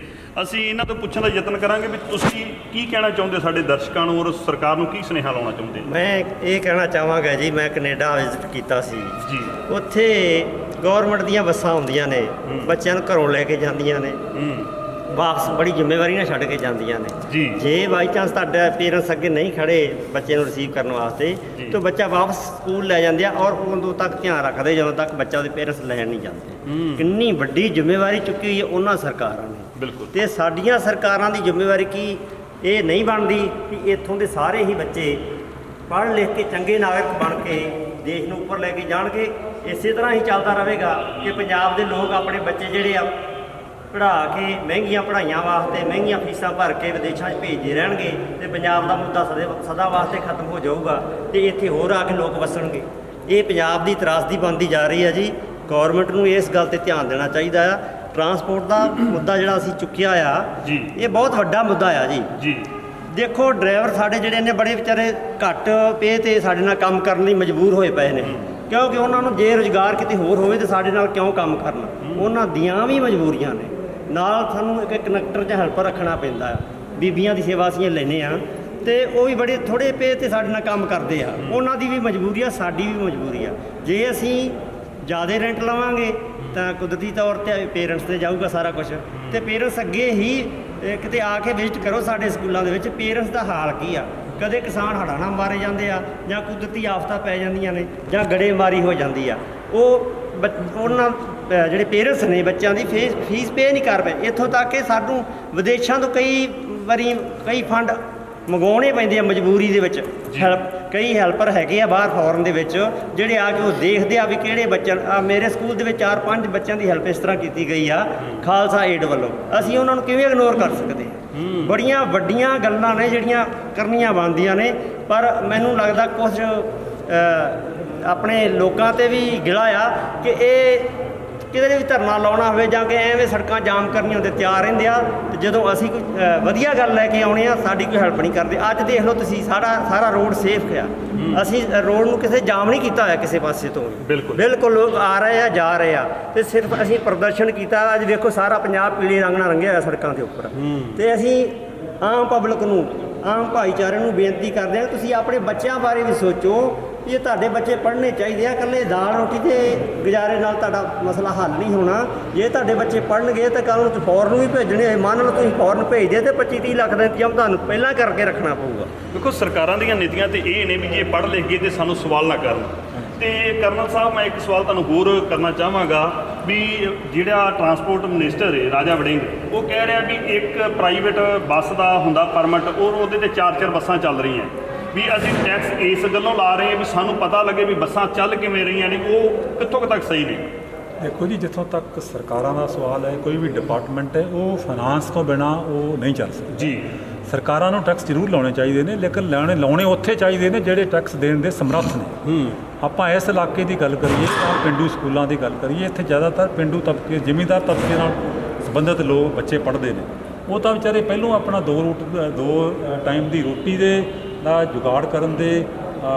ਅਸੀਂ ਇਹਨਾਂ ਤੋਂ ਪੁੱਛਣ ਦਾ ਯਤਨ ਕਰਾਂਗੇ ਵੀ ਤੁਸੀਂ ਕੀ ਕਹਿਣਾ ਚਾਹੁੰਦੇ ਸਾਡੇ ਦਰਸ਼ਕਾਂ ਨੂੰ ਔਰ ਸਰਕਾਰ ਨੂੰ ਕੀ ਸੁਨੇਹਾ ਲਾਉਣਾ ਚਾਹੁੰਦੇ? ਮੈਂ ਇਹ ਕਹਿਣਾ ਚਾਹਾਂਗਾ ਜੀ, ਮੈਂ ਕੈਨੇਡਾ ਵਿਜ਼ਿਟ ਕੀਤਾ ਸੀ ਜੀ। ਉੱਥੇ ਗੌਰਮੈਂਟ ਦੀਆਂ ਬੱਸਾਂ ਆਉਂਦੀਆਂ ਨੇ, ਬੱਚਿਆਂ ਨੂੰ ਘਰੋਂ ਲੈ ਕੇ ਜਾਂਦੀਆਂ ਨੇ, ਵਾਪਸ ਬੜੀ ਜ਼ਿੰਮੇਵਾਰੀ ਨਾਲ ਛੱਡ ਕੇ ਜਾਂਦੀਆਂ ਨੇ। ਜੀ। ਜੇ ਬਾਈ ਚਾਂਸ ਤੁਹਾਡਾ ਪੇਰੈਂਟਸ ਅੱਗੇ ਨਹੀਂ ਖੜੇ ਬੱਚੇ ਨੂੰ ਰਿਸੀਵ ਕਰਨ ਵਾਸਤੇ, ਤਾਂ ਬੱਚਾ ਵਾਪਸ ਸਕੂਲ ਲੈ ਜਾਂਦੇ ਆ, ਔਰ ਉਦੋਂ ਤੱਕ ਧਿਆਨ ਰੱਖਦੇ ਜਦੋਂ ਤੱਕ ਬੱਚਾ ਉਹਦੇ ਪੇਰੈਂਟਸ ਲੈਣ ਨਹੀਂ ਜਾਂਦੇ। ਕਿੰਨੀ ਵੱਡੀ ਜ਼ਿੰਮੇਵਾਰੀ ਚੁੱਕੀ ਹੋਈ ਹੈ ਉਹਨਾਂ ਸਰਕਾਰਾਂ ਨੇ। ਬਿਲਕੁਲ। ਤੇ ਸਾਡੀਆਂ ਸਰਕਾਰਾਂ ਦੀ ਜ਼ਿੰਮੇਵਾਰੀ ਕੀ ਇਹ ਨਹੀਂ ਬਣਦੀ ਕਿ ਇੱਥੋਂ ਦੇ ਸਾਰੇ ਹੀ ਬੱਚੇ ਪੜ੍ਹ ਲਿਖ ਕੇ ਚੰਗੇ ਨਾਗਰਿਕ ਬਣ ਕੇ ਦੇਸ਼ ਨੂੰ ਉੱਪਰ ਲੈ ਕੇ ਜਾਣਗੇ? ਇਸੇ ਤਰ੍ਹਾਂ ਹੀ ਚੱਲਦਾ ਰਹੇਗਾ ਕਿ ਪੰਜਾਬ ਦੇ ਲੋਕ ਆਪਣੇ ਬੱਚੇ ਜਿਹੜੇ ਆ ਪੜ੍ਹਾ ਕੇ ਮਹਿੰਗੀਆਂ ਪੜ੍ਹਾਈਆਂ ਵਾਸਤੇ ਮਹਿੰਗੀਆਂ ਫੀਸਾਂ ਭਰ ਕੇ ਵਿਦੇਸ਼ਾਂ 'ਚ ਭੇਜਦੇ ਰਹਿਣਗੇ, ਤੇ ਪੰਜਾਬ ਦਾ ਮੁੱਦਾ ਸਦਾ ਵਾਸਤੇ ਖਤਮ ਹੋ ਜਾਊਗਾ, ਤੇ ਇੱਥੇ ਹੋਰ ਆ ਕੇ ਲੋਕ ਵਸਣਗੇ। ਇਹ ਪੰਜਾਬ ਦੀ ਤਰਾਸਦੀ ਬਣਦੀ ਜਾ ਰਹੀ ਹੈ ਜੀ। ਗੌਰਮੈਂਟ ਨੂੰ ਇਸ ਗੱਲ 'ਤੇ ਧਿਆਨ ਦੇਣਾ ਚਾਹੀਦਾ ਆ। ਟਰਾਂਸਪੋਰਟ ਦਾ ਮੁੱਦਾ ਜਿਹੜਾ ਅਸੀਂ ਚੁੱਕਿਆ ਆ ਜੀ, ਇਹ ਬਹੁਤ ਵੱਡਾ ਮੁੱਦਾ ਆ ਜੀ। ਜੀ। ਦੇਖੋ ਡਰਾਈਵਰ ਸਾਡੇ ਜਿਹੜੇ ਨੇ ਬੜੇ ਵਿਚਾਰੇ ਘੱਟ ਪੇ ਤੇ ਸਾਡੇ ਨਾਲ ਕੰਮ ਕਰਨ ਲਈ ਮਜਬੂਰ ਹੋਏ ਪਏ ਨੇ, ਕਿਉਂਕਿ ਉਹਨਾਂ ਨੂੰ ਜੇ ਰੁਜ਼ਗਾਰ ਕਿਤੇ ਹੋਰ ਹੋਵੇ ਤਾਂ ਸਾਡੇ ਨਾਲ ਕਿਉਂ ਕੰਮ ਕਰਨਾ। ਉਹਨਾਂ ਦੀਆਂ ਵੀ ਮਜਬੂਰੀਆਂ ਨੇ। ਨਾਲ ਸਾਨੂੰ ਇੱਕ ਕਨੈਕਟਰ ਜਾਂ ਹੈਲਪਰ ਰੱਖਣਾ ਪੈਂਦਾ ਆ। ਬੀਬੀਆਂ ਦੀ ਸੇਵਾ ਅਸੀਂ ਲੈਂਦੇ ਆ, ਤੇ ਉਹ ਵੀ ਬੜੇ ਥੋੜ੍ਹੇ ਪੇ ਤੇ ਸਾਡੇ ਨਾਲ ਕੰਮ ਕਰਦੇ ਆ। ਉਹਨਾਂ ਦੀ ਵੀ ਮਜਬੂਰੀ ਆ, ਸਾਡੀ ਵੀ ਮਜਬੂਰੀ ਆ। ਜੇ ਅਸੀਂ ਜ਼ਿਆਦਾ ਰੈਂਟ ਲਵਾਂਗੇ ਤਾਂ ਕੁਦਰਤੀ ਤੌਰ 'ਤੇ ਪੇਰੈਂਟਸ 'ਤੇ ਜਾਊਗਾ ਸਾਰਾ ਕੁਝ, ਤੇ ਪੇਰੈਂਟਸ ਅੱਗੇ ਹੀ ਕਿਤੇ ਆ ਕੇ ਵਿਜ਼ਿਟ ਕਰੋ ਸਾਡੇ ਸਕੂਲਾਂ ਦੇ ਵਿੱਚ, ਪੇਰੈਂਟਸ ਦਾ ਹਾਲ ਕੀ ਆ। ਕਦੇ ਕਿਸਾਨ ਹੜ੍ਹਾਂ ਨਾਲ ਮਾਰੇ ਜਾਂਦੇ ਆ, ਜਾਂ ਕੁਦਰਤੀ ਆਫਤਾਂ ਪੈ ਜਾਂਦੀਆਂ ਨੇ, ਜਾਂ ਗੜੇਮਾਰੀ ਹੋ ਜਾਂਦੀ ਆ। ਉਹ ਉਹਨਾਂ ਜਿਹੜੇ ਪੇਰੈਂਟਸ ਨੇ ਬੱਚਿਆਂ ਦੀ ਫੀਸ ਪੇ ਨਹੀਂ ਕਰ ਪਏ। ਇੱਥੋਂ ਤੱਕ ਕਿ ਸਾਨੂੰ ਵਿਦੇਸ਼ਾਂ ਤੋਂ ਕਈ ਵਾਰੀ ਕਈ ਫੰਡ ਮੰਗਵਾਉਣੇ ਪੈਂਦੇ ਆ ਮਜਬੂਰੀ ਦੇ ਵਿੱਚ। ਕਈ ਹੈਲਪਰ ਹੈਗੇ ਆ ਬਾਹਰ ਫੋਰਨ ਦੇ ਵਿੱਚ, ਜਿਹੜੇ ਆ ਕੇ ਉਹ ਦੇਖਦੇ ਆ ਵੀ ਕਿਹੜੇ ਬੱਚਿਆਂ ਮੇਰੇ ਸਕੂਲ ਦੇ ਵਿੱਚ 4-5 ਬੱਚਿਆਂ ਦੀ ਹੈਲਪ ਇਸ ਤਰ੍ਹਾਂ ਕੀਤੀ ਗਈ ਆ ਖਾਲਸਾ ਏਡ ਵੱਲੋਂ। ਅਸੀਂ ਉਹਨਾਂ ਨੂੰ ਕਿਵੇਂ ਇਗਨੋਰ ਕਰ ਸਕਦੇ? ਬੜੀਆਂ ਵੱਡੀਆਂ ਗੱਲਾਂ ਨੇ ਜਿਹੜੀਆਂ ਕਰਨੀਆਂ ਬਣਦੀਆਂ ਨੇ, ਪਰ ਮੈਨੂੰ ਲੱਗਦਾ ਕੁਝ ਆਪਣੇ ਲੋਕਾਂ 'ਤੇ ਵੀ ਗਿਲਾ ਆ ਕਿ ਇਹ ਕਿਤੇ ਵੀ ਧਰਨਾ ਲਾਉਣਾ ਹੋਵੇ ਜਾਂ ਕਿ ਐਵੇਂ ਸੜਕਾਂ ਜਾਮ ਕਰਨੀਆਂ ਹੁੰਦੇ ਤਿਆਰ ਰਹਿੰਦੇ ਆ, ਤੇ ਜਦੋਂ ਅਸੀਂ ਕੋਈ ਵਧੀਆ ਗੱਲ ਲੈ ਕੇ ਆਉਣੇ ਆ ਸਾਡੀ ਕੋਈ ਹੈਲਪ ਨਹੀਂ ਕਰਦੇ। ਅੱਜ ਦੇਖ ਲਓ ਤੁਸੀਂ, ਸਾਰਾ ਰੋਡ ਸੇਫ ਆ। ਅਸੀਂ ਰੋਡ ਨੂੰ ਕਿਸੇ ਜਾਮ ਨਹੀਂ ਕੀਤਾ ਹੋਇਆ ਕਿਸੇ ਪਾਸੇ ਤੋਂ। ਬਿਲਕੁਲ ਲੋਕ ਆ ਰਹੇ ਆ ਜਾ ਰਹੇ ਆ, ਤੇ ਸਿਰਫ ਅਸੀਂ ਪ੍ਰਦਰਸ਼ਨ ਕੀਤਾ। ਅੱਜ ਦੇਖੋ ਸਾਰਾ ਪੰਜਾਬ ਪੀਲੇ ਰੰਗ ਨਾਲ ਰੰਗਿਆ ਹੋਇਆ ਸੜਕਾਂ ਦੇ ਉੱਪਰ। ਤੇ ਅਸੀਂ ਆਮ ਪਬਲਿਕ ਨੂੰ, ਆਮ ਭਾਈਚਾਰੇ ਨੂੰ ਬੇਨਤੀ ਕਰਦੇ ਹਾਂ, ਤੁਸੀਂ ਆਪਣੇ ਬੱਚਿਆਂ ਬਾਰੇ ਵੀ ਸੋਚੋ। ਇਹ ਤੁਹਾਡੇ ਬੱਚੇ ਪੜ੍ਹਨੇ ਚਾਹੀਦੇ ਆ। ਇਕੱਲੇ ਦਾਲ ਰੋਟੀ ਦੇ ਗੁਜ਼ਾਰੇ ਨਾਲ ਤੁਹਾਡਾ ਮਸਲਾ ਹੱਲ ਨਹੀਂ ਹੋਣਾ। ਜੇ ਤੁਹਾਡੇ ਬੱਚੇ ਪੜ੍ਹਨਗੇ ਤਾਂ ਕੱਲ੍ਹ ਨੂੰ ਫੌਰਨ ਨੂੰ ਵੀ ਭੇਜਣੇ ਹੋਏ, ਮੰਨ ਲਓ ਤੁਸੀਂ ਫੌਰਨ ਭੇਜਦੇ ਤੇ 25-30 ਲੱਖ ਦਾ ਇੰਤਜ਼ਾਮ ਤੁਹਾਨੂੰ ਪਹਿਲਾਂ ਕਰਕੇ ਰੱਖਣਾ ਪਊਗਾ। ਦੇਖੋ ਸਰਕਾਰਾਂ ਦੀਆਂ ਨੀਤੀਆਂ ਤੇ ਇਹ ਨੇ ਵੀ ਜੇ ਪੜ੍ਹ ਲਿਖ ਗਏ ਤੇ ਸਾਨੂੰ ਸਵਾਲ ਨਾ ਕਰਨ। ਤੇ ਕਰਨਲ ਸਾਹਿਬ, ਮੈਂ ਇੱਕ ਸਵਾਲ ਤੁਹਾਨੂੰ ਹੋਰ ਕਰਨਾ ਚਾਹਾਂਗਾ ਵੀ ਜਿਹੜਾ ਟਰਾਂਸਪੋਰਟ ਮਿਨਿਸਟਰ ਹੈ ਰਾਜਾ ਵੜਿੰਗ, ਉਹ ਕਹਿ ਰਿਹਾ ਵੀ ਇੱਕ ਪ੍ਰਾਈਵੇਟ ਬੱਸ ਦਾ ਹੁੰਦਾ ਪਰਮਿਟ, ਔਰ ਉਹਦੇ ਤੇ 4-4 ਬੱਸਾਂ ਚੱਲ ਰਹੀਆਂ, ਵੀ ਅਸੀਂ ਟੈਕਸ ਇਸ ਗੱਲੋਂ ਲਾ ਰਹੇ ਹਾਂ ਵੀ ਸਾਨੂੰ ਪਤਾ ਲੱਗੇ ਵੀ ਬੱਸਾਂ ਚੱਲ ਕਿਵੇਂ ਰਹੀਆਂ ਨੇ। ਉਹ ਕਿੱਥੋਂ ਤੱਕ ਸਹੀ ਨੇ? ਦੇਖੋ ਜੀ, ਜਿੱਥੋਂ ਤੱਕ ਸਰਕਾਰਾਂ ਦਾ ਸਵਾਲ ਹੈ, ਕੋਈ ਵੀ ਡਿਪਾਰਟਮੈਂਟ ਹੈ ਉਹ ਫਾਈਨਾਂਸ ਤੋਂ ਬਿਨਾਂ ਉਹ ਨਹੀਂ ਚੱਲ ਸਕਦਾ ਜੀ। ਸਰਕਾਰਾਂ ਨੂੰ ਟੈਕਸ ਜ਼ਰੂਰ ਲਾਉਣੇ ਚਾਹੀਦੇ ਨੇ, ਲੇਕਿਨ ਲਾਉਣੇ ਉੱਥੇ ਚਾਹੀਦੇ ਨੇ ਜਿਹੜੇ ਟੈਕਸ ਦੇਣ ਦੇ ਸਮਰੱਥ ਨੇ। ਆਪਾਂ ਇਸ ਇਲਾਕੇ ਦੀ ਗੱਲ ਕਰੀਏ, ਪਿੰਡੂ ਸਕੂਲਾਂ ਦੀ ਗੱਲ ਕਰੀਏ, ਇੱਥੇ ਜ਼ਿਆਦਾਤਰ ਪਿੰਡੂ ਤਬਕੇ, ਜ਼ਿਮੀਂਦਾਰ ਤਬਕੇ ਨਾਲ ਸੰਬੰਧਿਤ ਲੋਕ ਬੱਚੇ ਪੜ੍ਹਦੇ ਨੇ। ਉਹ ਤਾਂ ਵਿਚਾਰੇ ਪਹਿਲੋਂ ਆਪਣਾ ਦੋ ਟਾਈਮ ਦੀ ਰੋਟੀ ਦਾ ਜੁਗਾੜ ਕਰਨ ਦੇ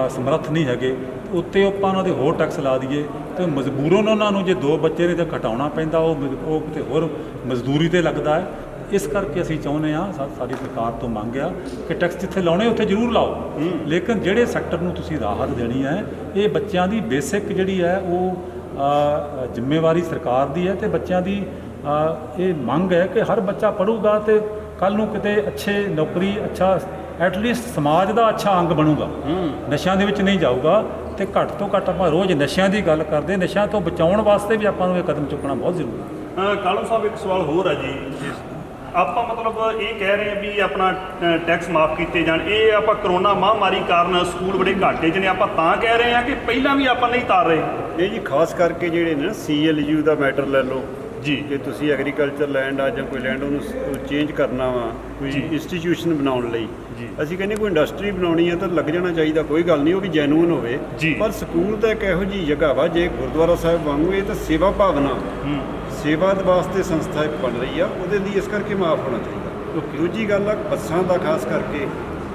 ਸਮਰੱਥ ਨਹੀਂ ਹੈਗੇ। ਉੱਤੇ ਆਪਾਂ ਉਹਨਾਂ ਦੇ ਹੋਰ ਟੈਕਸ ਲਾ ਦਈਏ ਤੇ ਮਜਬੂਰਨ ਉਹਨਾਂ ਨੂੰ ਜੇ 2 ਬੱਚੇ ਨੇ ਤਾਂ ਘਟਾਉਣਾ ਪੈਂਦਾ, ਉਹ ਕਿਤੇ ਹੋਰ ਮਜ਼ਦੂਰੀ 'ਤੇ ਲੱਗਦਾ ਹੈ। ਇਸ ਕਰਕੇ ਅਸੀਂ ਚਾਹੁੰਦੇ ਹਾਂ, ਸਾਡੀ ਸਰਕਾਰ ਤੋਂ ਮੰਗ ਆ ਕਿ ਟੈਕਸ ਜਿੱਥੇ ਲਾਉਣੇ ਉੱਥੇ ਜ਼ਰੂਰ ਲਾਓ, ਲੇਕਿਨ ਜਿਹੜੇ ਸੈਕਟਰ ਨੂੰ ਤੁਸੀਂ ਰਾਹਤ ਦੇਣੀ ਹੈ, ਇਹ ਬੱਚਿਆਂ ਦੀ ਬੇਸਿਕ ਜਿਹੜੀ ਹੈ ਉਹ ਜ਼ਿੰਮੇਵਾਰੀ ਸਰਕਾਰ ਦੀ ਹੈ, ਤੇ ਬੱਚਿਆਂ ਦੀ ਇਹ ਮੰਗ ਹੈ ਕਿ ਹਰ ਬੱਚਾ ਪੜ੍ਹੂਗਾ ਤੇ ਕੱਲ੍ਹ ਨੂੰ ਕਿਤੇ ਅੱਛੇ ਨੌਕਰੀ, ਅੱਛਾ ਐਟਲੀਸਟ ਸਮਾਜ ਦਾ ਅੱਛਾ ਅੰਗ ਬਣੂਗਾ, ਨਸ਼ਿਆਂ ਦੇ ਵਿੱਚ ਨਹੀਂ ਜਾਊਗਾ। ਤੇ ਘੱਟ ਤੋਂ ਘੱਟ ਆਪਾਂ ਰੋਜ਼ ਨਸ਼ਿਆਂ ਦੀ ਗੱਲ ਕਰਦੇ, ਨਸ਼ਿਆਂ ਤੋਂ ਬਚਾਉਣ ਵਾਸਤੇ ਵੀ ਆਪਾਂ ਨੂੰ ਇਹ ਕਦਮ ਚੁੱਕਣਾ ਬਹੁਤ ਜ਼ਰੂਰੀ ਹੈ। ਕਾਲੂ ਸਾਹਿਬ, ਇੱਕ ਸਵਾਲ ਹੋਰ ਹੈ ਜੀ, ਆਪਾਂ ਮਤਲਬ ਇਹ ਕਹਿ ਰਹੇ ਹਾਂ ਵੀ ਆਪਣਾ ਟੈਕਸ ਮਾਫ ਕੀਤੇ ਜਾਣ, ਇਹ ਆਪਾਂ ਕਰੋਨਾ ਮਹਾਮਾਰੀ ਕਾਰਨ ਸਕੂਲ ਬੜੇ ਘਾਟੇ 'ਚ ਨੇ, ਆਪਾਂ ਤਾਂ ਕਹਿ ਰਹੇ ਹਾਂ ਕਿ ਪਹਿਲਾਂ ਵੀ ਆਪਾਂ ਨਹੀਂ ਤਾਰ ਰਹੇ? ਇਹ ਜੀ ਖਾਸ ਕਰਕੇ ਜਿਹੜੇ ਨੇ CLU ਦਾ ਮੈਟਰ ਲੈ ਲਓ ਜੀ, ਕਿ ਤੁਸੀਂ ਐਗਰੀਕਲਚਰ ਲੈਂਡ ਆ ਜਾਂ ਕੋਈ ਲੈਂਡ ਉਹਨੂੰ ਚੇਂਜ ਕਰਨਾ ਵਾ, ਕੋਈ ਇੰਸਟੀਟਿਊਸ਼ਨ ਬਣਾਉਣ ਲਈ, ਅਸੀਂ ਕਹਿੰਦੇ ਕੋਈ ਇੰਡਸਟਰੀ ਬਣਾਉਣੀ ਹੈ ਤਾਂ ਲੱਗ ਜਾਣਾ ਚਾਹੀਦਾ, ਕੋਈ ਗੱਲ ਨਹੀਂ, ਉਹ ਵੀ ਜੈਨੂਅਨ ਹੋਵੇ। ਪਰ ਸਕੂਲ ਤਾਂ ਇੱਕ ਇਹੋ ਜਿਹੀ ਜਗ੍ਹਾ ਵਾ, ਜੇ ਗੁਰਦੁਆਰਾ ਸਾਹਿਬ ਵਾਂਗੂ ਇਹ ਤਾਂ ਸੇਵਾ ਭਾਵਨਾ, ਸੇਵਾ ਦੇ ਵਾਸਤੇ ਸੰਸਥਾ ਇੱਕ ਬਣ ਰਹੀ ਆ, ਉਹਦੇ ਲਈ ਇਸ ਕਰਕੇ ਮਾਫ ਹੋਣਾ ਚਾਹੀਦਾ। ਦੂਜੀ ਗੱਲ ਆ ਬੱਸਾਂ ਦਾ, ਖਾਸ ਕਰਕੇ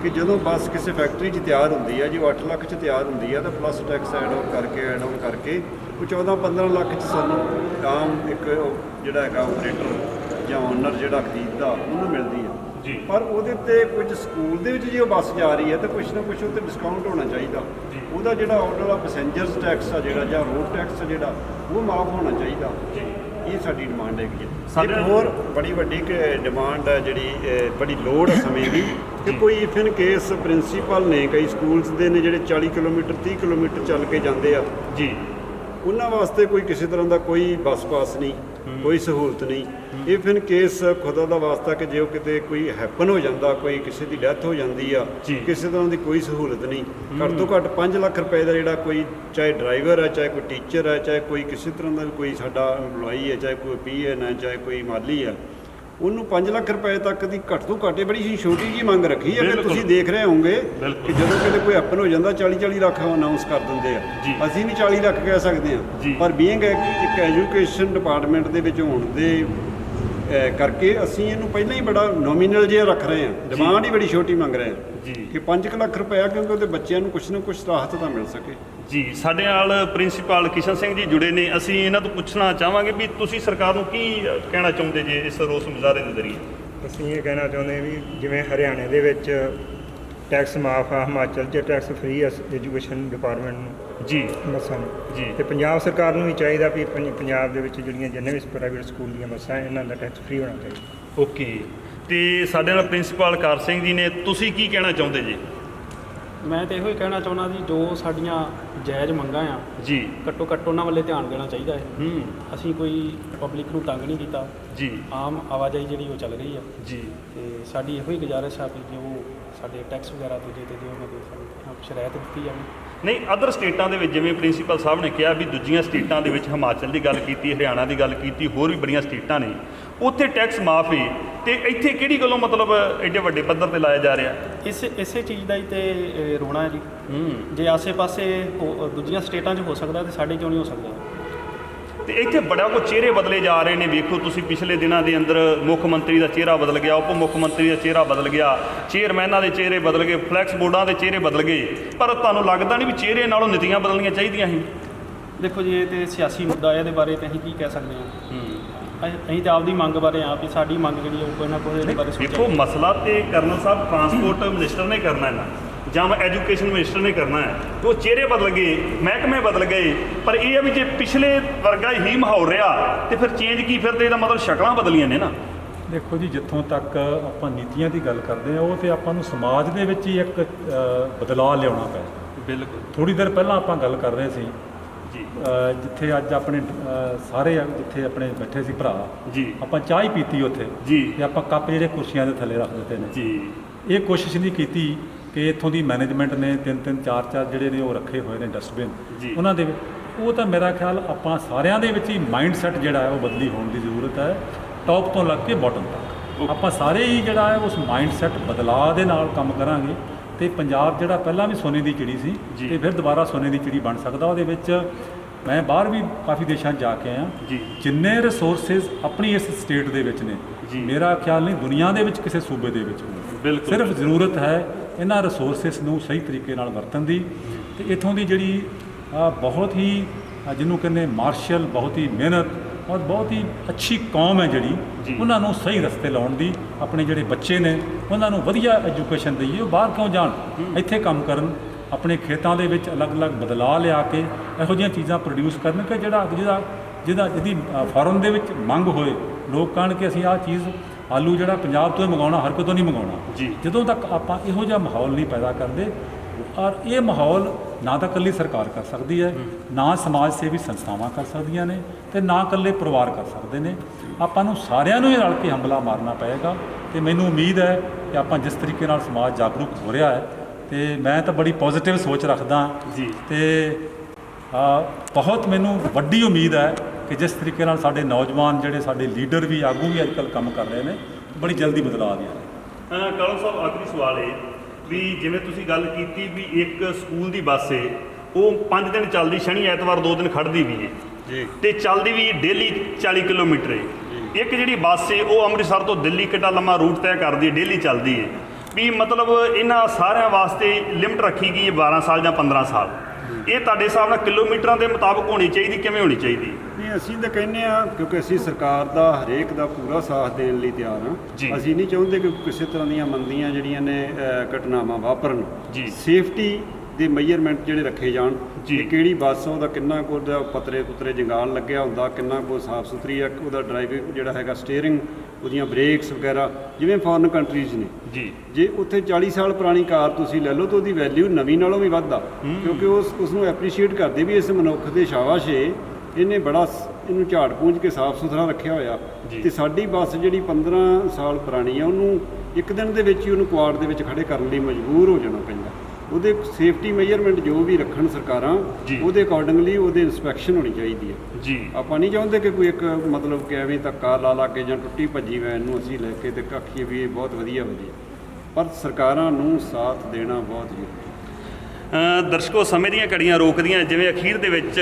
ਕਿ ਜਦੋਂ ਬੱਸ ਕਿਸੇ ਫੈਕਟਰੀ 'ਚ ਤਿਆਰ ਹੁੰਦੀ ਆ, ਜੇ ਉਹ 8 ਲੱਖ 'ਚ ਤਿਆਰ ਹੁੰਦੀ ਆ ਤਾਂ ਪਲੱਸ ਟੈਕਸ ਐਡ ਆਨ ਕਰਕੇ ਉਹ 14-15 ਲੱਖ 'ਚ ਸਾਨੂੰ ਆਮ ਇੱਕ ਜਿਹੜਾ ਹੈਗਾ ਆਪਰੇਟਰ ਜਾਂ ਓਨਰ ਜਿਹੜਾ ਖਰੀਦਦਾ ਉਹਨੂੰ ਮਿਲਦੀ ਆ। ਪਰ ਉਹਦੇ ਤੇ ਕੁਝ ਸਕੂਲ ਦੇ ਵਿੱਚ ਜੇ ਉਹ ਬੱਸ ਜਾ ਰਹੀ ਹੈ ਤਾਂ ਕੁਛ ਨਾ ਕੁਛ ਉੱਤੇ ਡਿਸਕਾਊਂਟ ਹੋਣਾ ਚਾਹੀਦਾ। ਉਹਦਾ ਜਿਹੜਾ ਆਉਣ ਵਾਲਾ ਪੈਸੇਂਜਰਸ ਟੈਕਸ ਆ ਜਿਹੜਾ, ਜਾਂ ਰੋਡ ਟੈਕਸ ਜਿਹੜਾ, ਉਹ ਮਾਫ ਹੋਣਾ ਚਾਹੀਦਾ। ਇਹ ਸਾਡੀ ਡਿਮਾਂਡ ਹੈਗੀ ਹੈ। ਇੱਕ ਹੋਰ ਬੜੀ ਵੱਡੀ ਡਿਮਾਂਡ ਹੈ ਜਿਹੜੀ ਬੜੀ ਲੋੜ ਹੈ ਸਮੇਂ ਦੀ, ਕਿ ਕੋਈ ਇਫ ਇਨ ਕੇਸ ਪ੍ਰਿੰਸੀਪਲ ਨੇ, ਕਈ ਸਕੂਲਸ ਦੇ ਨੇ ਜਿਹੜੇ 40 ਕਿਲੋਮੀਟਰ 30 ਕਿਲੋਮੀਟਰ ਚੱਲ ਕੇ ਜਾਂਦੇ ਆ ਜੀ, ਉਹਨਾਂ ਵਾਸਤੇ ਕੋਈ ਕਿਸੇ ਤਰ੍ਹਾਂ ਦਾ ਕੋਈ ਬੱਸ ਪਾਸ ਨਹੀਂ, ਕੋਈ ਸਹੂਲਤ ਨਹੀਂ। ਇਫ ਇਨ ਕੇਸ ਖੁਦਾ ਦਾ ਵਾਸਤਾ ਕਿ ਜੇ ਉਹ ਕਿਤੇ ਕੋਈ ਹੈਪਨ ਹੋ ਜਾਂਦਾ, ਕੋਈ ਕਿਸੇ ਦੀ ਡੈਥ ਹੋ ਜਾਂਦੀ ਆ, ਕਿਸੇ ਤਰ੍ਹਾਂ ਦੀ ਕੋਈ ਸਹੂਲਤ ਨਹੀਂ, ਘੱਟ ਤੋਂ ਘੱਟ 5 ਲੱਖ ਰੁਪਏ ਦਾ ਜਿਹੜਾ ਕੋਈ, ਚਾਹੇ ਡਰਾਈਵਰ ਹੈ, ਚਾਹੇ ਕੋਈ ਟੀਚਰ ਹੈ, ਚਾਹੇ ਕੋਈ ਕਿਸੇ ਤਰ੍ਹਾਂ ਦਾ ਕੋਈ ਸਾਡਾ EMPLOYEE ਹੈ, ਚਾਹੇ ਕੋਈ PN ਹੈ, ਚਾਹੇ ਕੋਈ ਮਾਲੀ ਆ, ਉਹਨੂੰ 5 ਲੱਖ ਰੁਪਏ ਤੱਕ ਦੀ ਘੱਟ ਤੋਂ ਘੱਟ ਬੜੀ ਹੀ ਛੋਟੀ ਜਿਹੀ ਮੰਗ ਰੱਖੀ ਹੈ। ਕਿ ਤੁਸੀਂ ਦੇਖ ਰਹੇ ਹੋਵੋਗੇ ਕਿ ਜਦੋਂ ਕਿਤੇ ਕੋਈ ਹੈਪਨ ਹੋ ਜਾਂਦਾ 40-40 ਲੱਖ ਅਨਾਉਂਸ ਕਰ ਦਿੰਦੇ ਆ, ਅਸੀਂ ਵੀ 40 ਲੱਖ ਕਹਿ ਸਕਦੇ ਹਾਂ, ਪਰ ਬੀਇੰਗ ਇੱਕ ਐਜੂਕੇਸ਼ਨ ਡਿਪਾਰਟਮੈਂਟ ਦੇ ਵਿੱਚ ਹੋਣ ਦੇ ਕਰਕੇ ਅਸੀਂ ਇਹਨੂੰ ਪਹਿਲਾਂ ਹੀ ਬੜਾ ਨੋਮੀਨਲ ਜਿਹਾ ਰੱਖ ਰਹੇ ਹਾਂ, ਡਿਮਾਂਡ ਹੀ ਬੜੀ ਛੋਟੀ ਮੰਗ ਰਹੇ ਹਾਂ ਕਿ 5 ਲੱਖ ਰੁਪਇਆ, ਕਿਉਂਕਿ ਉਹਦੇ ਬੱਚਿਆਂ ਨੂੰ ਕੁਛ ਨਾ ਕੁਛ ਰਾਹਤ ਤਾਂ ਮਿਲ ਸਕੇ। ਜੀ, ਸਾਡੇ ਨਾਲ ਪ੍ਰਿੰਸੀਪਲ ਕਿਸ਼ਨ ਸਿੰਘ ਜੀ ਜੁੜੇ ਨੇ, ਅਸੀਂ ਇਹਨਾਂ ਤੋਂ ਪੁੱਛਣਾ ਚਾਹਾਂਗੇ ਵੀ ਤੁਸੀਂ ਸਰਕਾਰ ਨੂੰ ਕੀ ਕਹਿਣਾ ਚਾਹੁੰਦੇ ਜੇ ਇਸ ਰੋਸ ਮੁਜ਼ਾਹਰੇ ਦੇ ਜ਼ਰੀਏ? ਅਸੀਂ ਇਹ ਕਹਿਣਾ ਚਾਹੁੰਦੇ ਵੀ ਜਿਵੇਂ ਹਰਿਆਣੇ ਦੇ ਵਿੱਚ ਟੈਕਸ ਮਾਫ ਆ, ਹਿਮਾਚਲ 'ਚ ਟੈਕਸ ਫ੍ਰੀ ਆ ਐਜੂਕੇਸ਼ਨ ਡਿਪਾਰਟਮੈਂਟ ਨੂੰ ਜੀ, ਬੱਸਾਂ ਨੂੰ ਜੀ, ਤੇ ਪੰਜਾਬ ਸਰਕਾਰ ਨੂੰ ਵੀ ਚਾਹੀਦਾ ਵੀ ਪੰਜਾਬ ਦੇ ਵਿੱਚ ਜਿਹੜੀਆਂ ਜਿੰਨੇ ਵੀ ਪ੍ਰਾਈਵੇਟ ਸਕੂਲ ਦੀਆਂ ਬੱਸਾਂ ਇਹਨਾਂ ਦਾ ਟੈਕਸ ਫ੍ਰੀ ਹੋਣਾ ਚਾਹੀਦਾ। ਓਕੇ। ਤੇ ਸਾਡੇ ਨਾਲ ਪ੍ਰਿੰਸੀਪਲ ਕਰ ਸਿੰਘ ਜੀ ਨੇ, ਤੁਸੀਂ ਕੀ ਕਹਿਣਾ ਚਾਹੁੰਦੇ ਜੀ? ਮੈਂ ਤਾਂ ਇਹੋ ਹੀ ਕਹਿਣਾ ਚਾਹੁੰਦਾ ਜੀ, ਜੋ ਸਾਡੀਆਂ ਜਾਇਜ਼ ਮੰਗਾਂ ਆ ਜੀ, ਘੱਟੋ ਘੱਟ ਉਹਨਾਂ ਵੱਲੇ ਧਿਆਨ ਦੇਣਾ ਚਾਹੀਦਾ ਹੈ। ਅਸੀਂ ਕੋਈ ਪਬਲਿਕ ਨੂੰ ਤੰਗ ਨਹੀਂ ਕੀਤਾ ਜੀ, ਆਮ ਆਵਾਜਾਈ ਜਿਹੜੀ ਉਹ ਚੱਲ ਰਹੀ ਆ ਜੀ, ਤੇ ਸਾਡੀ ਇਹੋ ਹੀ ਗੁਜ਼ਾਰਿਸ਼ ਆ ਵੀ ਜੋ ਸਾਡੇ ਟੈਕਸ ਵਗੈਰਾ ਦੂਜੇ ਤੇ ਜੋ ਉਹਨਾਂ ਦੇ ਸ਼ਰਾਇਤ ਦਿੱਤੀ ਜਾਵੇ। ਨਹੀਂ, ਅਦਰ ਸਟੇਟਾਂ ਦੇ ਵਿੱਚ ਜਿਵੇਂ ਪ੍ਰਿੰਸੀਪਲ ਸਾਹਿਬ ਨੇ ਕਿਹਾ ਵੀ ਦੂਜੀਆਂ ਸਟੇਟਾਂ ਦੇ ਵਿੱਚ ਹਿਮਾਚਲ ਦੀ ਗੱਲ ਕੀਤੀ, ਹਰਿਆਣਾ ਦੀ ਗੱਲ ਕੀਤੀ, ਹੋਰ ਵੀ ਬੜੀਆਂ ਸਟੇਟਾਂ ਨੇ, ਉੱਥੇ ਟੈਕਸ ਮਾਫ ਹੈ, ਤੇ ਇੱਥੇ ਕਿਹੜੀ ਗੱਲੋਂ ਮਤਲਬ ਐਡੇ ਵੱਡੇ ਪੱਧਰ ਤੇ ਲਾਇਆ ਜਾ ਰਿਹਾ? ਇਸੇ ਚੀਜ਼ ਦਾ ਹੀ ਤੇ ਰੋਣਾ ਹੈ ਜੀ। ਜੇ ਆਸੇ-ਪਾਸੇ ਦੂਜੀਆਂ ਸਟੇਟਾਂ 'ਚ ਹੋ ਸਕਦਾ ਤੇ ਸਾਡੇ ਕਿਉਂ ਨਹੀਂ ਹੋ ਸਕਦਾ? ਤੇ ਇੱਥੇ ਬੜਾ ਕੁਝ ਚਿਹਰੇ ਬਦਲੇ ਜਾ ਰਹੇ ਨੇ। ਵੇਖੋ ਤੁਸੀਂ, ਪਿਛਲੇ ਦਿਨਾਂ ਦੇ ਅੰਦਰ ਮੁੱਖ ਮੰਤਰੀ ਦਾ ਚਿਹਰਾ ਬਦਲ ਗਿਆ, ਉਪ ਮੁੱਖ ਮੰਤਰੀ ਦਾ ਚਿਹਰਾ ਬਦਲ ਗਿਆ, ਚੇਅਰਮੈਨਾਂ ਦੇ ਚਿਹਰੇ ਬਦਲ ਗਏ, ਫਲੈਕਸ ਬੋਰਡਾਂ ਦੇ ਚਿਹਰੇ ਬਦਲ ਗਏ, ਪਰ ਤੁਹਾਨੂੰ ਲੱਗਦਾ ਨਹੀਂ ਵੀ ਚਿਹਰੇ ਨਾਲੋਂ ਨੀਤੀਆਂ ਬਦਲਣੀਆਂ ਚਾਹੀਦੀਆਂ ਸੀ? ਦੇਖੋ ਜੀ, ਇਹ ਤੇ ਸਿਆਸੀ ਮੁੱਦਾ ਹੈ, ਇਹਦੇ ਬਾਰੇ ਤੇ ਅਸੀਂ ਕੀ ਕਹਿ ਸਕਦੇ ਹਾਂ। ਅਸੀਂ ਤਾਂ ਆਪਦੀ ਮੰਗ ਬਾਰੇ ਆ ਵੀ ਸਾਡੀ ਮੰਗ ਜਿਹੜੀ ਉਹ ਕੋਈ ਨਾ ਕੋਈ ਇਹਦੇ ਬਾਰੇ ਦੇਖੋ, ਮਸਲਾ ਤੇ ਕਰਨਲ ਸਾਹਿਬ ਟਰਾਂਸਪੋਰਟ ਮਿਨਿਸਟਰ ਨੇ ਕਰਨਾ ਹੈ ਨਾ, ਜਾਂ ਐਜੂਕੇਸ਼ਨ ਮਿਨਿਸਟਰ ਨੇ ਕਰਨਾ ਹੈ। ਉਹ ਚਿਹਰੇ ਬਦਲ ਗਏ, ਮਹਿਕਮੇ ਬਦਲ ਗਏ, ਪਰ ਇਹ ਹੈ ਵੀ ਜੇ ਪਿਛਲੇ ਵਰਗਾ ਹੀ ਮਾਹੌਲ ਰਿਹਾ ਤੇ ਫਿਰ ਚੇਂਜ ਕੀ, ਫਿਰ ਤੇ ਇਹਦਾ ਮਤਲਬ ਸ਼ਕਲਾਂ ਬਦਲੀਆਂ ਨੇ ਨਾ। ਦੇਖੋ ਜੀ, ਜਿੱਥੋਂ ਤੱਕ ਆਪਾਂ ਨੀਤੀਆਂ ਦੀ ਗੱਲ ਕਰਦੇ ਹਾਂ, ਉਹ ਤੇ ਆਪਾਂ ਨੂੰ ਸਮਾਜ ਦੇ ਵਿੱਚ ਹੀ ਇੱਕ ਬਦਲਾਅ ਲਿਆਉਣਾ ਪਿਆ। ਬਿਲਕੁਲ। ਥੋੜ੍ਹੀ ਦੇਰ ਪਹਿਲਾਂ ਆਪਾਂ ਗੱਲ ਕਰ ਰਹੇ ਸੀ ਜੀ, ਜਿੱਥੇ ਅੱਜ ਆਪਣੇ ਸਾਰੇ ਜਿੱਥੇ ਆਪਣੇ ਬੈਠੇ ਸੀ ਭਰਾ ਜੀ, ਆਪਾਂ ਚਾਹ ਹੀ ਪੀਤੀ ਉੱਥੇ ਜੀ, ਤੇ ਆਪਾਂ ਕੱਪ ਜਿਹੜੇ ਕੁਰਸੀਆਂ ਦੇ ਥੱਲੇ ਰੱਖ ਦਿੱਤੇ ਨੇ ਜੀ। ਇਹ ਕੋਸ਼ਿਸ਼ ਨਹੀਂ ਕੀਤੀ ਕਿ ਇੱਥੋਂ ਦੀ ਮੈਨੇਜਮੈਂਟ ਨੇ 3-3 4-4 ਜਿਹੜੇ ਨੇ ਉਹ ਰੱਖੇ ਹੋਏ ਨੇ ਡਸਟਬਿਨ, ਉਹਨਾਂ ਦੇ ਉਹ ਤਾਂ ਮੇਰਾ ਖਿਆਲ ਆਪਾਂ ਸਾਰਿਆਂ ਦੇ ਵਿੱਚ ਹੀ ਮਾਈਂਡ ਸੈੱਟ ਜਿਹੜਾ ਹੈ ਉਹ ਬਦਲੀ ਹੋਣ ਦੀ ਜ਼ਰੂਰਤ ਹੈ, ਟੌਪ ਤੋਂ ਲੱਗ ਕੇ ਬਾਟਮ ਤੱਕ। ਆਪਾਂ ਸਾਰੇ ਹੀ ਜਿਹੜਾ ਹੈ ਉਸ ਮਾਈਂਡ ਸੈੱਟ ਬਦਲਾਅ ਦੇ ਨਾਲ ਕੰਮ ਕਰਾਂਗੇ ਤੇ ਪੰਜਾਬ ਜਿਹੜਾ ਪਹਿਲਾਂ ਵੀ ਸੋਨੇ ਦੀ ਚਿੜੀ ਸੀ ਤੇ ਫਿਰ ਦੁਬਾਰਾ ਸੋਨੇ ਦੀ ਚਿੜੀ ਬਣ ਸਕਦਾ। ਉਹਦੇ ਵਿੱਚ ਮੈਂ ਬਾਹਰ ਵੀ ਕਾਫੀ ਦੇਸ਼ਾਂ 'ਚ ਜਾ ਕੇ ਆਇਆ, ਜਿੰਨੇ ਰਿਸੋਰਸਿਸ ਆਪਣੀ ਇਸ ਸਟੇਟ ਦੇ ਵਿੱਚ ਨੇ, ਮੇਰਾ ਖਿਆਲ ਨਹੀਂ ਦੁਨੀਆ ਦੇ ਵਿੱਚ ਕਿਸੇ ਸੂਬੇ ਦੇ ਵਿੱਚ ਹੋਣ। ਸਿਰਫ ਜ਼ਰੂਰਤ ਹੈ ਇਹਨਾਂ ਰਿਸੋਰਸਿਸ ਨੂੰ ਸਹੀ ਤਰੀਕੇ ਨਾਲ ਵਰਤਣ ਦੀ, ਤੇ ਇੱਥੋਂ ਦੀ ਜਿਹੜੀ ਬਹੁਤ ਹੀ ਜਿਹਨੂੰ ਕਹਿੰਦੇ ਮਾਰਸ਼ਲ, ਬਹੁਤ ਹੀ ਮਿਹਨਤ ਔਰ ਬਹੁਤ ਹੀ ਅੱਛੀ ਕੌਮ ਹੈ ਜਿਹੜੀ, ਉਹਨਾਂ ਨੂੰ ਸਹੀ ਰਸਤੇ ਲਾਉਣ ਦੀ, ਆਪਣੇ ਜਿਹੜੇ ਬੱਚੇ ਨੇ ਉਹਨਾਂ ਨੂੰ ਵਧੀਆ ਐਜੂਕੇਸ਼ਨ ਦਈਏ। ਉਹ ਬਾਹਰ ਕਿਉਂ ਜਾਣ, ਇੱਥੇ ਕੰਮ ਕਰਨ, ਆਪਣੇ ਖੇਤਾਂ ਦੇ ਵਿੱਚ ਅਲੱਗ-ਅਲੱਗ ਬਦਲਾਅ ਲਿਆ ਕੇ ਇਹੋ ਜਿਹੀਆਂ ਚੀਜ਼ਾਂ ਪ੍ਰੋਡਿਊਸ ਕਰਨ ਕਿ ਜਿਹਦੀ ਫੋਰਨ ਦੇ ਵਿੱਚ ਮੰਗ ਹੋਏ ਲੋਕ ਕਹਿਣ ਕਿ ਅਸੀਂ ਆਹ ਚੀਜ਼ ਆਲੂ ਜਿਹੜਾ ਪੰਜਾਬ ਤੋਂ ਹੀ ਮੰਗਾਉਣਾ, ਹਰ ਕਿਤੋਂ ਨਹੀਂ ਮੰਗਾਉਣਾ। ਜੀ। ਜਦੋਂ ਤੱਕ ਆਪਾਂ ਇਹੋ ਜਿਹਾ ਮਾਹੌਲ ਨਹੀਂ ਪੈਦਾ ਕਰਦੇ, ਔਰ ਇਹ ਮਾਹੌਲ ਨਾ ਤਾਂ ਇਕੱਲੀ ਸਰਕਾਰ ਕਰ ਸਕਦੀ ਹੈ, ਨਾ ਸਮਾਜ ਸੇਵੀ ਸੰਸਥਾਵਾਂ ਕਰ ਸਕਦੀਆਂ ਨੇ, ਤੇ ਨਾ ਇਕੱਲੇ ਪਰਿਵਾਰ ਕਰ ਸਕਦੇ ਨੇ। ਆਪਾਂ ਨੂੰ ਸਾਰਿਆਂ ਨੂੰ ਹੀ ਰਲ ਕੇ ਹੰਬਲਾ ਮਾਰਨਾ ਪਏਗਾ। ਤੇ ਮੈਨੂੰ ਉਮੀਦ ਹੈ ਕਿ ਆਪਾਂ ਜਿਸ ਤਰੀਕੇ ਨਾਲ ਸਮਾਜ ਜਾਗਰੂਕ ਹੋ ਰਿਹਾ ਹੈ, ਤੇ ਮੈਂ ਤਾਂ ਬੜੀ ਪੋਜ਼ਿਟਿਵ ਸੋਚ ਰੱਖਦਾ ਜੀ। ਤੇ ਬਹੁਤ ਮੈਨੂੰ ਵੱਡੀ ਉਮੀਦ ਹੈ ਕਿ ਜਿਸ ਤਰੀਕੇ ਨਾਲ ਸਾਡੇ ਨੌਜਵਾਨ ਜਿਹੜੇ ਸਾਡੇ ਲੀਡਰ ਵੀ, ਆਗੂ ਵੀ ਅੱਜ ਕੱਲ੍ਹ ਕੰਮ ਕਰ ਰਹੇ ਨੇ, ਬੜੀ ਜਲਦੀ ਬਦਲਾਅ ਆ ਰਿਹਾ। ਕਾਲੂ ਸਾਹਿਬ, ਆਖਰੀ ਸਵਾਲ ਹੈ ਵੀ ਜਿਵੇਂ ਤੁਸੀਂ ਗੱਲ ਕੀਤੀ ਵੀ ਇੱਕ ਸਕੂਲ ਦੀ ਬੱਸ ਹੈ, ਉਹ 5 ਦਿਨ ਚੱਲਦੀ, ਸ਼ਨੀ ਐਤਵਾਰ 2 ਦਿਨ ਖੜ੍ਹਦੀ ਵੀ ਹੈ ਜੀ। ਤੇ ਚੱਲਦੀ ਵੀ ਡੇਲੀ 40 ਕਿਲੋਮੀਟਰ ਹੈ। ਇੱਕ ਜਿਹੜੀ ਬੱਸ ਹੈ ਉਹ ਅੰਮ੍ਰਿਤਸਰ ਤੋਂ ਦਿੱਲੀ ਕਿੱਡਾ ਲੰਮਾ ਰੂਟ ਤੈਅ ਕਰਦੀ ਹੈ, ਡੇਲੀ ਚੱਲਦੀ ਹੈ। ਵੀ ਮਤਲਬ ਇਹਨਾਂ ਸਾਰਿਆਂ ਵਾਸਤੇ ਲਿਮਟ ਰੱਖੀ ਗਈ ਹੈ 12 ਸਾਲ ਜਾਂ 15 ਸਾਲ। ਇਹ ਤੁਹਾਡੇ ਹਿਸਾਬ ਨਾਲ ਕਿਲੋਮੀਟਰਾਂ ਦੇ ਮੁਤਾਬਕ ਹੋਣੀ ਚਾਹੀਦੀ, ਕਿਵੇਂ ਹੋਣੀ ਚਾਹੀਦੀ? ਨਹੀਂ, ਅਸੀਂ ਤਾਂ ਕਹਿੰਦੇ ਆ, ਕਿਉਂਕਿ ਅਸੀਂ ਸਰਕਾਰ ਦਾ ਹਰੇਕ ਦਾ ਪੂਰਾ ਸਾਥ ਦੇਣ ਲਈ ਤਿਆਰ ਜੀ। ਹਾਂ। ਅਸੀਂ ਨਹੀਂ ਚਾਹੁੰਦੇ ਕਿ ਕਿਸੇ ਤਰ੍ਹਾਂ ਦੀਆਂ ਮੰਦੀਆਂ ਜਿਹੜੀਆਂ ਨੇ ਘਟਨਾਵਾਂ ਵਾਪਰਨ। ਜੀ। ਸੇਫਟੀ ਦੇ ਮੇਜਰਮੈਂਟ ਜਿਹੜੇ ਰੱਖੇ ਜਾਣ ਜੀ। ਕਿ ਕਿਹੜੀ ਬੱਸ ਉਹਦਾ ਕਿੰਨਾ ਕੁ ਉਹਦਾ ਪਤਰੇ ਪੁਤਰੇ ਜੰਗਾਲ ਲੱਗਿਆ ਹੁੰਦਾ, ਕਿੰਨਾ ਕੁ ਸਾਫ਼ ਸੁਥਰੀ ਆ, ਉਹਦਾ ਡਰਾਈਵਿੰਗ ਜਿਹੜਾ ਹੈਗਾ ਸਟੀਅਰਿੰਗ, ਉਹਦੀਆਂ ਬ੍ਰੇਕਸ ਵਗੈਰਾ, ਜਿਵੇਂ ਫੋਰਨ ਕੰਟਰੀਜ਼ ਨੇ। ਜੀ। ਜੇ ਉੱਥੇ 40 ਸਾਲ ਪੁਰਾਣੀ ਕਾਰ ਤੁਸੀਂ ਲੈ ਲਓ ਤਾਂ ਉਹਦੀ ਵੈਲਿਊ ਨਵੀਂ ਨਾਲੋਂ ਵੀ ਵੱਧ ਆ, ਕਿਉਂਕਿ ਉਸ ਨੂੰ ਐਪਰੀਸ਼ੀਏਟ ਕਰਦੇ ਵੀ ਇਸ ਮਨੁੱਖ ਦੇ ਸ਼ਾਬਾਸ਼ ਏ, ਇਹਨੇ ਬੜਾ ਇਹਨੂੰ ਝਾੜ ਪੂੰਝ ਕੇ ਸਾਫ਼ ਸੁਥਰਾ ਰੱਖਿਆ ਹੋਇਆ। ਜੀ। ਤੇ ਸਾਡੀ ਬੱਸ ਜਿਹੜੀ 15 ਸਾਲ ਪੁਰਾਣੀ ਆ, ਉਹਨੂੰ ਇੱਕ ਦਿਨ ਦੇ ਵਿੱਚ ਹੀ ਉਹਨੂੰ ਕੁਆੜ ਦੇ ਵਿੱਚ ਖੜੇ ਕਰਨ ਲਈ ਮਜਬੂਰ ਹੋ ਜਾਣਾ ਪੈਂਦਾ। ਉਹਦੇ ਸੇਫਟੀ ਮੇਜਰਮੈਂਟ ਜੋ ਵੀ ਰੱਖਣ ਸਰਕਾਰਾਂ, ਜੀ। ਉਹਦੇ ਅਕੋਰਡਿੰਗਲੀ ਉਹਦੇ ਇਨਸਪੈਕਸ਼ਨ ਹੋਣੀ ਚਾਹੀਦੀ ਹੈ। ਜੀ। ਆਪਾਂ ਨਹੀਂ ਚਾਹੁੰਦੇ ਕਿ ਕੋਈ ਇੱਕ ਮਤਲਬ ਕਿ ਐਵੇਂ ਧੱਕਾ ਲਾ ਕੇ ਜਾਂ ਟੁੱਟੀ ਭੱਜੀ ਵੈਨ ਨੂੰ ਅਸੀਂ ਲੈ ਕੇ ਤੇ ਆਖੀਏ ਵੀ ਇਹ ਬਹੁਤ ਵਧੀਆ, ਪਰ ਸਰਕਾਰਾਂ ਨੂੰ ਸਾਥ ਦੇਣਾ ਬਹੁਤ ਜ਼ਰੂਰੀ ਹੈ। ਦਰਸ਼ਕੋ, ਸਮੇਂ ਦੀਆਂ ਘੜੀਆਂ ਰੋਕਦੀਆਂ, ਜਿਵੇਂ ਅਖੀਰ ਦੇ ਵਿੱਚ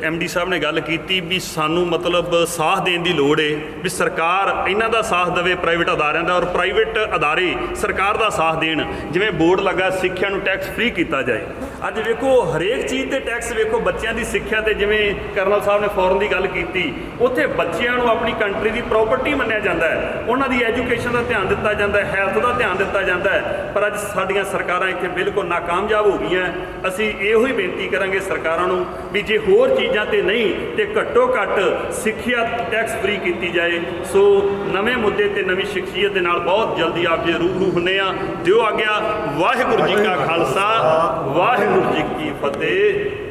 ਐਮਡੀ ਸਾਹਿਬ ਨੇ ਗੱਲ ਕੀਤੀ ਵੀ ਸਾਨੂੰ ਮਤਲਬ ਸਾਥ ਦੇਣ ਦੀ ਲੋੜ ਹੈ, ਵੀ ਸਰਕਾਰ ਇਹਨਾਂ ਦਾ ਸਾਥ ਦੇਵੇ, ਪ੍ਰਾਈਵੇਟ ਅਦਾਰਿਆਂ ਦਾ, ਔਰ ਪ੍ਰਾਈਵੇਟ ਅਦਾਰੇ ਸਰਕਾਰ ਦਾ ਸਾਥ ਦੇਣ। ਜਿਵੇਂ ਬੋਰਡ ਲੱਗਾ ਸਿੱਖਿਆ ਨੂੰ ਟੈਕਸ ਫ੍ਰੀ ਕੀਤਾ ਜਾਏ। ਅੱਜ ਵੇਖੋ ਹਰੇਕ ਚੀਜ਼ ਤੇ ਟੈਕਸ, ਵੇਖੋ ਬੱਚਿਆਂ ਦੀ ਸਿੱਖਿਆ ਤੇ, ਜਿਵੇਂ ਕਰਨਲ ਸਾਹਿਬ ਨੇ ਫੋਰਨ ਦੀ ਗੱਲ ਕੀਤੀ, ਉੱਥੇ ਬੱਚਿਆਂ ਨੂੰ ਆਪਣੀ ਕੰਟਰੀ ਦੀ ਪ੍ਰਾਪਰਟੀ ਮੰਨਿਆ ਜਾਂਦਾ ਹੈ, ਉਹਨਾਂ ਦੀ ਐਜੂਕੇਸ਼ਨ ਦਾ ਧਿਆਨ ਦਿੱਤਾ ਜਾਂਦਾ ਹੈ, ਹੈਲਥ ਦਾ ਧਿਆਨ ਦਿੱਤਾ ਜਾਂਦਾ ਹੈ। ਪਰ ਅੱਜ ਸਾਡੀਆਂ ਸਰਕਾਰਾਂ ਇੱਥੇ ਬਿਲਕੁਲ ਨਾਕਾਮਯਾਬ ਹੋ ਗਈਆਂ। ਅਸੀਂ ਇਹੋ ਹੀ ਬੇਨਤੀ ਕਰਾਂਗੇ ਸਰਕਾਰਾਂ ਨੂੰ ਵੀ ਜੇ ਹੋਰ ਚੀਜ਼ਾਂ ਤੇ ਨਹੀਂ ਤੇ ਘੱਟੋ ਘੱਟ ਸਿੱਖਿਆ ਟੈਕਸ ਫ੍ਰੀ ਕੀਤੀ ਜਾਏ। ਸੋ ਨਵੇਂ ਮੁੱਦੇ ਤੇ ਨਵੀਂ ਸ਼ਖਸੀਅਤ ਦੇ ਨਾਲ ਬਹੁਤ ਜਲਦੀ ਆਪ ਜੀ ਰੂਬਰੂ ਹੁੰਦੇ ਆ। ਦਿਓ ਆਗਿਆ। ਵਾਹਿਗੁਰੂ ਜੀ ਕਾ ਖਾਲਸਾ, ਵਾਹਿਗੁਰੂ ਜੀ ਕੀ ਫਤਿਹ।